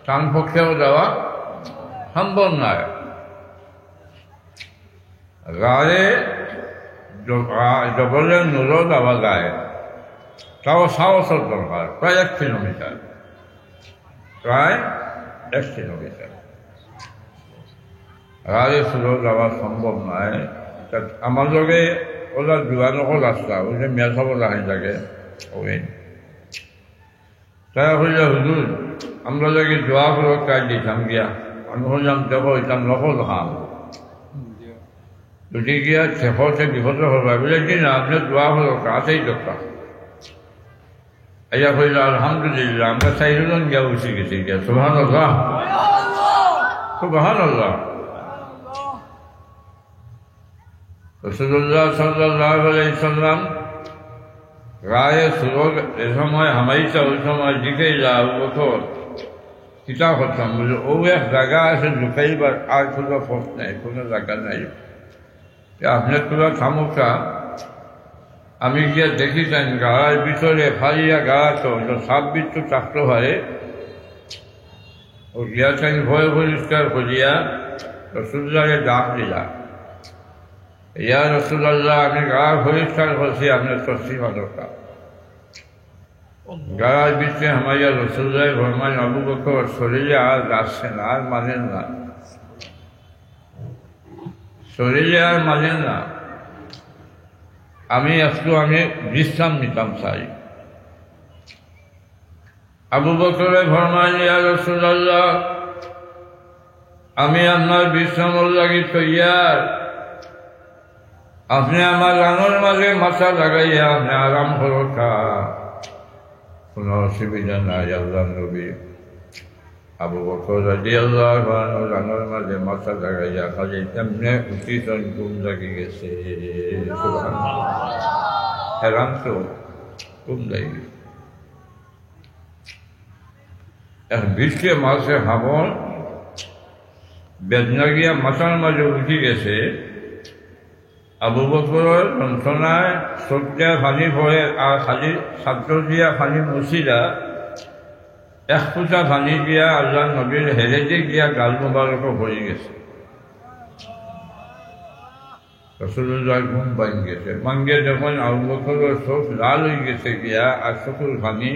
তার পক্ষেও যাওয়া সম্ভব নয় গায়ে জগলের নূরও যাওয়া যায় তাও সাহসের দরকার প্রায় 1 কিলোমিটার প্রায় 1 কিলোমিটার গাড়ি ছিল যাওয়া সম্ভব নয় আমার লগে ওরা যোগাযোগও রাস্তা ওই যে মেয়া সব রাখাই থাকে ওই তারা হইলে হুজুর আমরা লাগে দোয়া করে কাজ দিতাম গিয়া আমি হইলাম দেবো হইতাম নকল খাম যদি গিয়া শেষতে বিপদ হবা বলে কি না আপনার দোয়া হলো কাছেই দরকার এয়া হইল আলহামদুলিল্লাহ আমরা চাইজন গিয়া উঠে গেছি গিয়া সুবহানাল্লাহ সুবহানাল্লাহ রাসূলুল্লাহ সাল্লাল্লাহু আলাইহি সাল্লাম গায়ে সুরগ এ সময় হামাইছা ওই সময় দিকে যাও বছর কিতাব হতাম বলে ও এক জায়গা আছে লুকাইবার আর কোনো ফোর্স নেই কোনো জায়গা নাই আপনার তোলা থামুকা আমি গিয়ে দেখিছেন গাড়ার ভিতরে ফালিয়া গাড়া তো সাপ বিচ্ছু চাকতে পারে ও গিয়াছেন ভয় পরিষ্কার করিয়া রসুল্লাহকে ডাক দিলা ইয়া রসুল্লাহ আমি গাড়া পরিষ্কার করছি আপনার তসলিমা দরকার গাড়ার ভিতরে হামাইয়া রসুল্লাহ ভরমান আবু বকর শরীরে আর যাচ্ছে না আর মানেন না শরীরে আর মানেন না আমি বিশ্রাম নিতাম চাই আবু বকরে ফরমান ইয়া রাসূলুল্লাহ আমি আপনার বিশ্রামর লাগি তৈয়ার আপনি আমার রানোর মাঝে মাথা লাগাইয়া আপনি আরাম করোকা কোনো অসুবিধা নাই আল্লাহ নবী আবু বকর রাদিয়াল্লাহু আনহু রানোর মাঝে মাথা লাগাইয়া খালি এমনি উঠিছেন ঘুম লাগি গেছে সুবহানাল্লাহ হেরান তো ঘুম লাগি গেছে এক বৃষ্টি মাসে হাবন বেদনা গিয়া মাথার মাঝে উঠি গেছে আবু বকরের যন্ত্রণায় চোখ দিয়া পানি পড়ে আর খালি ছাত্র দিয়া পানি মুছিলা এক ফুটা পানি দিয়া আল্লাহ নবীর হেরেজে গিয়া গাল মোবারকও ভরে গেছে রাসূলুল্লাহ ঘুম ভাঙি গেছে ভাঙ্গে যখন আবু বকরের চোখ লাল হয়ে গেছে গিয়া আর চোখের পানি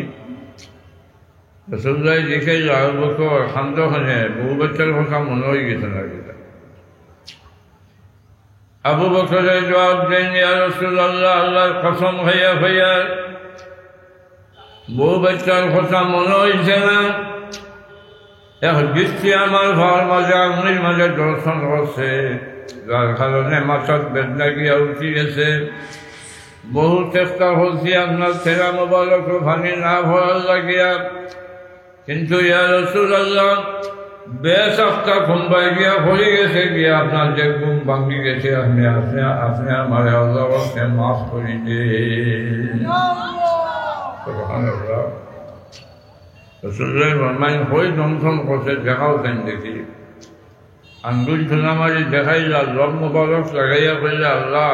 রাসূলুল্লাহ দেখে আবু বকর খান্দখানে বউ বাচ্চার কথা মনে হয়ে গেছে না আবু বকরের জবাব দেন ইয়া রাসূলুল্লাহ আল্লাহর কসম হইয়া হইয়া বউ বাচ্চার কথা মনে হয়েছে না এক বৃষ্টি আমার ঘর মাঝে আঙুলির মাঝে দর্শন করছে যার কারণে মাথার বেদনা গিয়া উঠি গেছে বহু চেষ্টা করছি আপনার ছেঁড়া মোবারক পানি না ভরার লাগিয়া কিন্তু ইয়া রাসূলুল্লাহ বেশ একটা ঘুম পাই গিয়া ভরে গেছে গিয়া আপনার যে ঘুম ভাঙি গেছে আপনি আমার আল্লাহকে মাফ করে দিন রাসূলুল্লাহ ফরমান হই দমসম করছে দেখাও তাই দেখি আঙ্গুল ঠোনা মারি দেখাইলা লব মোবারক লাগাইয়া বললে আল্লাহ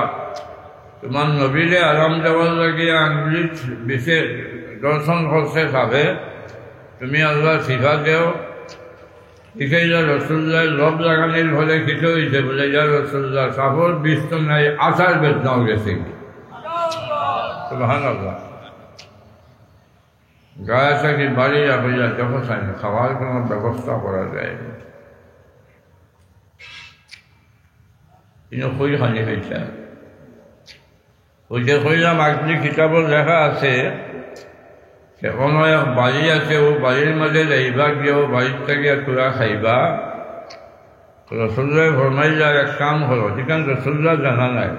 তোমার নবীরে আরাম দেওয়ার লাগিয়া আঙ্গুলি বিশেষ দর্শন করছে সাবে তুমি আল্লাহ শিফা দেও শিখাইলা রাসূলুল্লাহ লব লাগানোর ফলে কিছু হয়েছে বলে যা রাসূলুল্লাহ সাফর বিষ তো নাই আশার বেদনাও গেছে সুবহানাল্লাহ গায়ে থাকি বাড়ি হইয়া যখন চাই না খাওয়ার কোনো ব্যবস্থা করা যায় কিন্তু কই হানি হয়েছে ওই যে কইলাম আগলি কিতাবত লেখা আছে কোনো এক বাড়ি আছে ও বাড়ির মাঝে যাইবা গিয়ে ও বাড়ির থেকে তোরা খাইবা রাসূলুল্লাহ ফরমাইলা এক কাম হলো যেখানে রাসূলুল্লাহ জানা নাই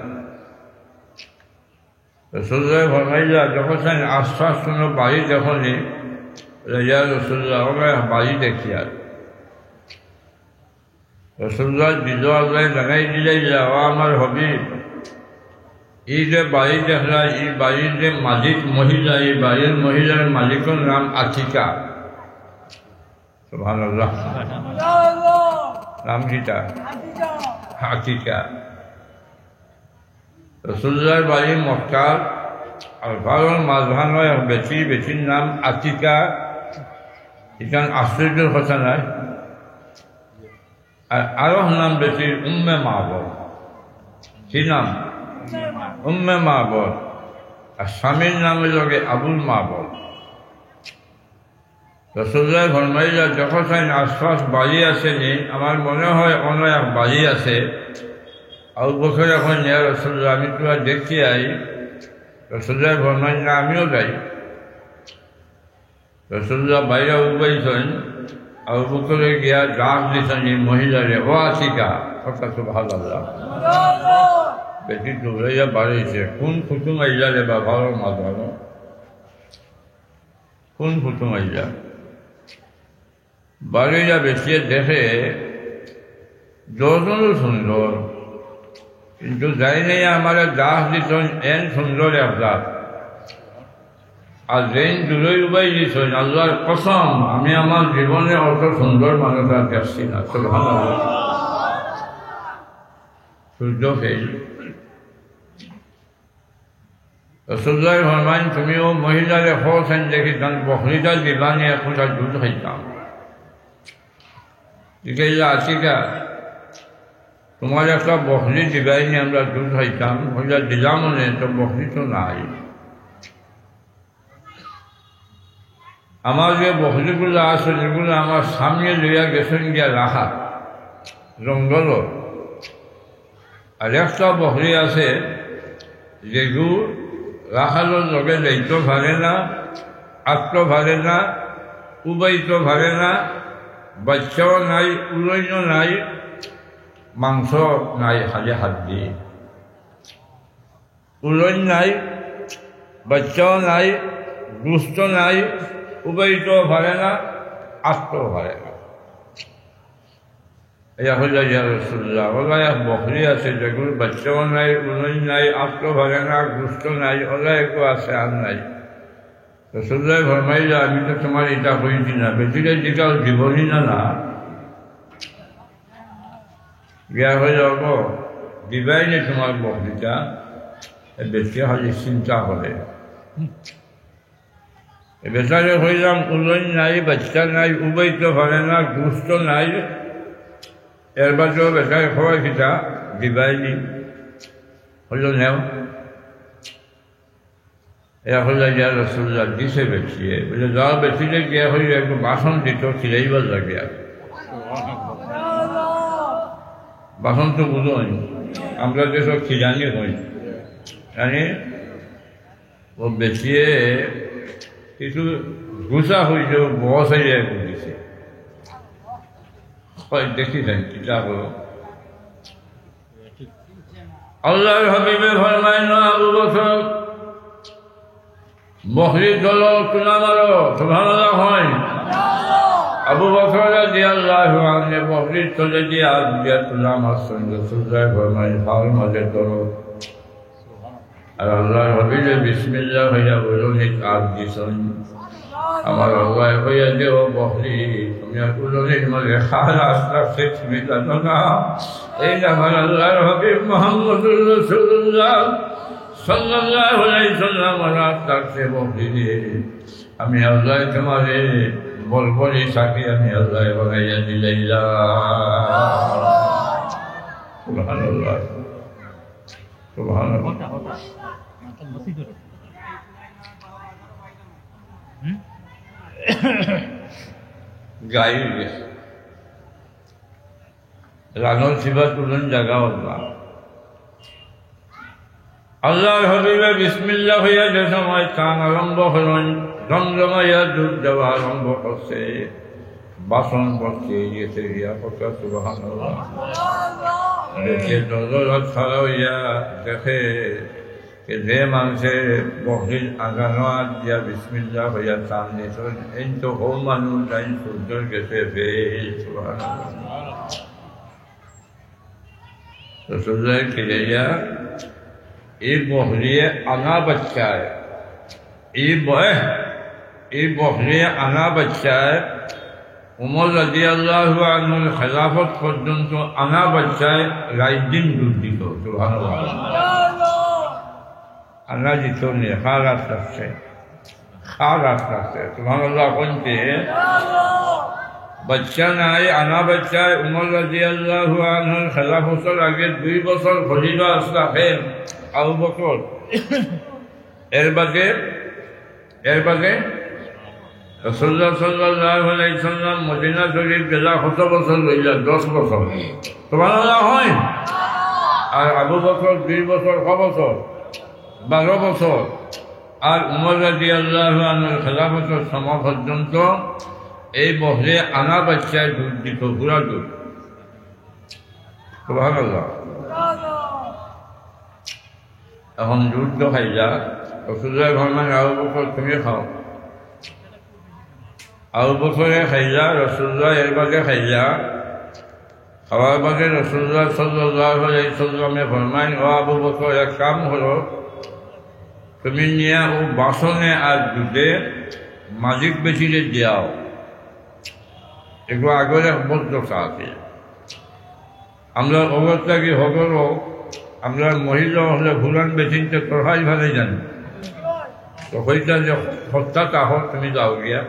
রাসূলুল্লাহ ফরমাইলা যখন আশ্বাস কোনো বাড়ি যখনই ইয়া রাসূলুল্লাহ আমরা বাড়ি দেখি আর রাসূলুল্লাহ দিল আল্লাহ জানাই দিলে আমার হাবিব এই যে বাড়ি দেখলা এই বাড়ির যে মালিক মহিলা এই বাড়ির মহিলার মালিকের নাম আতিকা সুবহানাল্লাহ নাম কিটা আতিকা রাসূলুল্লাহর বাড়ি মক্কা আর ভারতের মাঝখানে এক বেটির নাম আতিকা এখানে আশ্চর্যের কথা নাই আর আরো নাম বেটির উম্মে মাহবুব কি নাম উম্মে মাহবুব আর স্বামীর নাম লগে আবুল মাহবুব রাসূলুল্লাহ ফরমাইলা যখন আশপাশ বাড়ি আসেনি আমার মনে হয় অন্য এক বাড়ি আছে আবু বকর এখন ইয়া রাসূলুল্লাহ আমি তো আর দেখতে আই রাসূলুল্লাহ ফরমাইলা আমিও যাই রাসূলুল্লাহ বাইরে উবাইছেন আবু বকরে গিয়া ডাক দিতেন এই মহিলারে ও আশিকা কথা সুবহানাল্লাহ বেশি দৌড়াইয়া বাড়িয়েছে কোন কুটুম আইলা রে বা ভালো মাঝানো কোন কুটুম আইলা বাড়িয়া বেশিয়ে দেখে যজনও সুন্দর কিন্তু যাই নাই আমার দাস দিতেন এন সুন্দর একদাস আর যেন দূরই উবাই দিতেন আল্লাহর কসম আমি আমার জীবনে অত সুন্দর মানুষ আর দেখছি না সুবহানাল্লাহ সূর্য ফেল রাসূলুল্লাহ ফরমান তুমিও মহিলারে হোসেন দেখি তার বকরিটা দিবানি এখন তার দুধ খাইতাম ঠিক আছে আশিকা তোমার একটা বকরি দিবাইনি আমরা দুধ খাইতাম মহিলা দিলাম মনে তো বকরি তো নাই আমার যে বকরিগুলো আছে যেগুলো আমার সামনে লইয়া গেছেন গিয়া রাখা জঙ্গল আর একটা বকরি আছে যেগুলো রাখালোর লগে যাইতে পারে না আটতে পারে না উবাইতে পারে না বাচ্চাও নাই উলইন নাই মাংস নাই খালি হাত দিয়ে উলইন নাই বাচ্চাও নাই দুষ্ট নাই উবাইতেও পারে না আটতেও পারে না ইয়া হইলা ইয়া রাসূলুল্লাহ ওলা এক বকরি আছে যেগুলো বাচ্চাও নাই উলইন নাই আটতেও পারে না দুষ্ট নাই ওলা একটু আছে আর নাই রাসূলুল্লাহ ফরমাইলা আমি তো তোমার এটা কইছি না বেটিরে দিকাল জীবনই না না গিয়া হয়ে যাব দিবাই নে তোমার বকরিটা বেশি খালি চিন্তা করে বেচারে হইলাম উলইন নাই বাচ্চা নাই উবাইতে পারে না দুষ্ট নাই এর বাদেও বেচারে খবর খিতা দিবাই নি হইল নেও এরা হইলা ইয়া রাসূলুল্লাহ দিছে বেশিয়ে বলে যাও বেশিলে গিয়া হইলে একটু বাসন দিত খিলাইবার লাগে বাসন তো বুঝোই আমরা যেসব খিলানি হই জানি ও বেশিয়ে কিছু গুছা হয়েছে বস হয়ে দিছে দেখেছেন চিন্তা করো আল্লাহর হাবিবে ফরমাইল আবু বকর বকরি দল তুলা মারো সুবহানাল্লাহ হয় আবু বকর রাদিয়াল্লাহু আনহু বকরি তলে দিয়ে আজ দিয়া তুলা মারছেন রাসূলুল্লাহ ফরমাইল ফাল মাঝে ধরো আর আল্লাহর হাবিবে বিসমিল্লাহ হইয়া বলুন কাজ দিছেন আমার আল্লাহ হইয়া দেও বকরি তুমি উলনের মাঝে খালাস রাখছে তুমি জানো না এই আমার আল্লাহর হাবিব মুহাম্মদুর রাসূলুল্লাহ সাল্লাল্লাহু আলাইহি সাল্লাম রাত রাখছে বকরি আমি আল্লাহ তোমারে বলবলি সাকি আমি আল্লাহ বানাইয়া দিলাইলাম সুবহানাল্লাহ সুবহানাল্লাহ গাই রানোর শিবা তুলন জায়গা হল্লা আল্লাহর হাবিবে বিসমিল্লাহ হইয়া যে সময় কান আরম্ভ হলেন জমজমাইয়া দুধ দেওয়া আরম্ভ করছে বাসন পড়ছে গিয়েছে ইয়া কথা সুবহানাল্লাহ দেখে দরজা ছাড়া হইয়া দেখে যে মানুষের বকরির আগানো দিয়া বিসমিল্লাহ হইয়া টান দিয়েছেন এই তো হো মানুষ তাই সূর্যর গেছে ফেল সুবহানাল্লাহ রাসূলুল্লাহ খিলাইয়া এই বকরিয়ে আনা বাচ্চায় এই বকরিয়ে আনা বাচ্চায় উমর রাদিয়াল্লাহু আনহুর খেলাফত পর্যন্ত আনা বাচ্চায় রাইদিন দুধ দিত সুবহানাল্লাহ আনা দিত নি খারাপ রাখছে সুবহানাল্লাহ কোনতে বাচ্চা নাই আনা বাচ্চায় উমর রাদিয়াল্লাহু আনহুর খেলাফতের আগে 2 বছর খলিফা আসলাম আবু বকর এর বাদে রাসূলুল্লাহ সাল্লাল্লাহু আলাইহি সাল্লাম মদিনা শরীফ গেলা কত বছর হইল? 10 বছর। সুবহানাল্লাহ হয়। আর আবু বকর 2 বছর, ক বছর? 12 বছর। আর উমর রাদিয়াল্লাহু আনহুর খেলাফতের সময় পর্যন্ত এই বহরে আনা বাচ্চায় দুধ দিত, পুরা দুধ। সুবহানাল্লাহ। এখন দুধ তো খাই যা, রাসূলুল্লাহ ফরমান আবু বকর তুমি খাও। আবু বকরে খাইলা, রাসূলুল্লাহ এর বাদে খাইলা। খাওয়ার বাদে রাসূলুল্লাহ সাল্লাল্লাহু আলাইহি সাল্লামে ফরমান, ও আবু বকর এক কাম হলো, তুমি নিয়ে ও বাসনে আর দুধে মালিক বেশিরে দিয়াও। এগুলো আগের এক বদ্ধতা আছে। আমরা অবস্থা কি হগল, আমরা মহিলা হলে ভুলান বেশিতে তোরাই ভালো জানি। তো হইতা যে হত্যা তাহর তুমি যাও গিয়া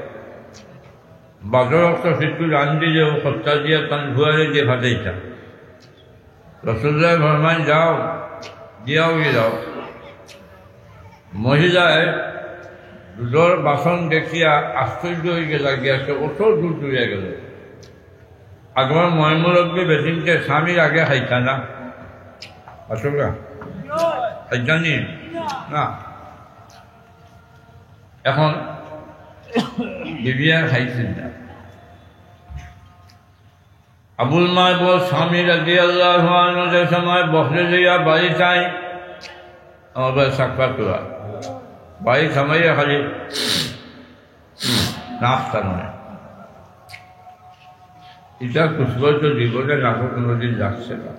বাজার একটা ফিটু রান্ধি যে হত্যা দিয়া তান ধুয়ারে দিয়ে ভাটাইতা। রাসূলুল্লাহ ফরমান যাও, দিয়াও গিয়ে যাও। মহিলায় দুধের বাসন দেখিয়া আশ্চর্য হয়ে গেল, গিয়াছে অত দুধ ধুয়ে গেল। আগর ময়মুরব্বী বেশিনকে স্বামীর আগে খাইতা না, আসলে খাইতানি না। এখন বিবিয়া খাইছেন না। আবুল মাহবুব স্বামী রাদিয়াল্লাহু আনহু যে সময় বসরে যাইয়া বাড়ি চাই, আমার সাক্ষাৎ করা বাড়ি সামাইয়া খালি নাস্তা নয়। এটা খুশবু তো জীবনে নাকো কোনোদিন যাচ্ছে না।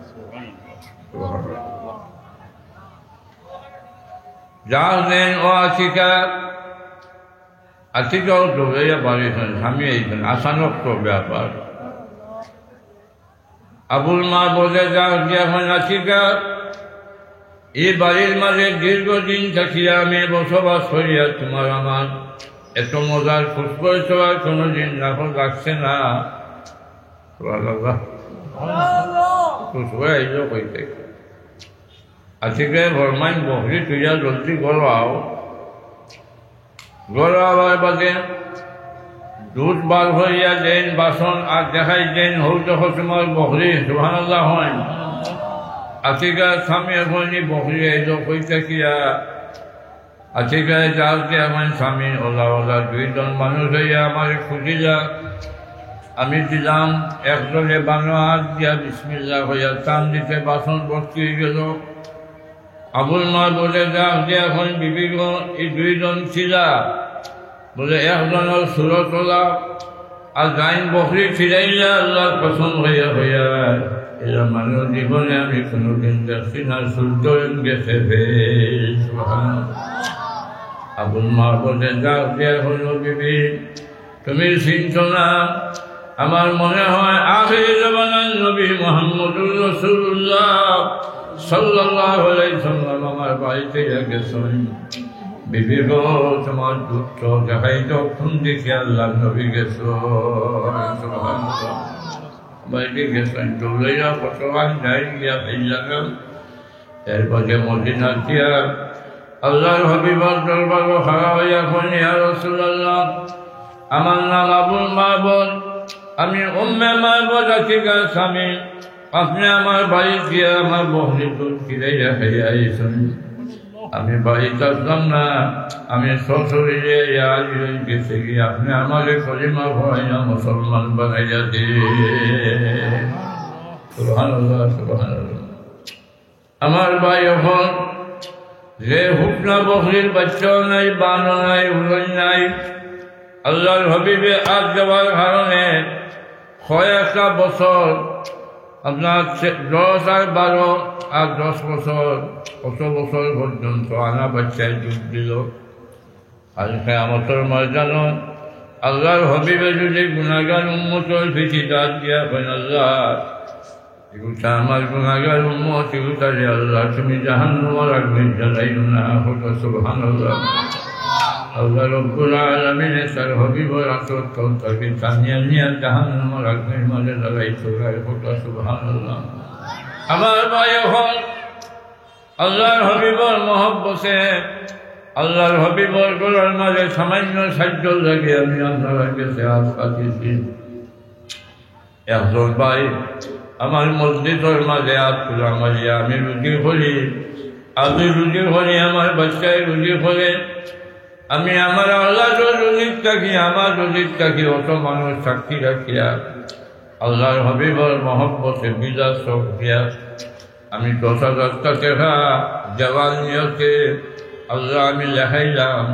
যা নেন ও আশিকা, আশিকাও দৌড়াইয়া বাড়িছেন, স্বামী এইছেন, আসানক তো ব্যাপার। আবুল মা বলে যা এখন আশিকা, এই বাড়ির মাঝে দীর্ঘদিন থাকিয়া আমি বসবাস করিয়া তোমার আমার এত মজার খুশবু আর কোনোদিন নাকো লাগছে না। খুশবু আইলো কইতে আজকে ভরমাইন বহরি তুইয়া জলদি গলাও। গলাবার বাদে দুধ বার হইয়া দেন বাসন আর দেখাই দেন হৌত সময় বহরি। সুবহানাল্লাহ হয়। আজকে স্বামী এখনই বহরি আইলো কইতে কিয়া আজকে যাওকে আমার স্বামী ওলা ওলা 2 জন মানুষ হইয়া আমার খুঁজিলা। আমি দিলাম একজনে বানো হাত দিয়া বিসমিল্লাহ হইয়া টান দিতে বাসন ভর্তি হয়ে গেল। আবুল মা বলে যাক যে এখন বিবিগ এই 2 জন ছিলা, বলে একজনের সুরত তোলা আর গাইন বকরি ছিলাইলা আল্লাহর পছন্দ হইয়া হইয়া। এরা মানব জীবনে আমি কোনোদিন দেখছি না, সূর্য গেছে বেশ। আবুল মা বলে যাক যে এখন বিবি তুমি চিনছো না, আমার মনে হয় আখির জামানার নবী মুহাম্মদুর রাসূলুল্লাহ সাল্লাল্লাহু আলাইহি সাল্লাম আমার বাড়িতে গেছেন। বিবি গো তোমার দুঃখ দেখাই যখন দেখি আল্লাহ নবী গেছো, সুবহানাল্লাহ, বাড়িতে গেছেন। দৌড়াইয়া কতবার যাই গিয়া ফেললাম। এরপরে মদিনা দিয়া আল্লাহর হাবিবের দরবারে খাড়া হইয়া কইলেন, ইয়া রাসূলুল্লাহ, আমার নাম আবুল মাহবুব, আমি উম্মে মাহবুব আতিকা স্বামী। আপনি আমার বাড়ি গিয়ে আমার বহরি দুধ খিরাইয়া খাইয়া আইছেন। আমি বাড়িতে আসলাম না, আমি শ্বশুরে গেছে গিয়ে আপনি আমাকে কলিমা ভরাইয়া মুসলমান বানাইয়া দিন। সুবহানাল্লাহ, সুবহানাল্লাহ। আমার ভাই এখন যে হুকনা বকরির বাচ্চাও নাই, বানও নাই, উলন নাই, আল্লাহর হাবিবে আজ যাওয়ার কারণে কয়েকটা বছর আপনার 10 আর 12 আর 10 বছর, কত বছর পর্যন্ত আনা বাচ্চায় দুধ দিল। আর কিয়ামতের ময়দানে আল্লাহর হাবিবে যদি গুনাহগার উম্মতের পিঠে দাঁত দিয়া করেন, আল্লাহ এগুলা আমার গুনাহগার উম্মত, এগুলারে আল্লাহ তুমি জাহান্নামের আগুনে জ্বালাইও না। সুবহানাল্লাহ। আল্লাহ রব্বুল আলামিন তার হাবিবের আসর তাকে টানিয়া নিয়ে জাহান্নামের আগুনের মাঝে জ্বালাইতো। সুবহানাল্লাহ। আমার ভাই এখন আল্লাহর হাবিবের মহব্বতে আল্লাহর হাবিবর গলার মাঝে সামান্য সাহায্য লাগে আমি আপনার কাছে হাত পাঠিয়েছি। একজন ভাই আমার মসজিদের মাঝে হাত তোলা মাঝে আমি রুজি করি, আমি রুজি করি, আমার বাচ্চায় রুজি করে, আমি আমার আল্লাহ রুজির থাকি, আমার রুজির থাকি অত মানুষ সাক্ষী রাখিয়া আল্লাহর হাবিবর মহব্বতে বিজা সকিয়া আমি 10,000 টাকা জওয়ান নিয়তে আল্লাহ আমি লেখাইলাম।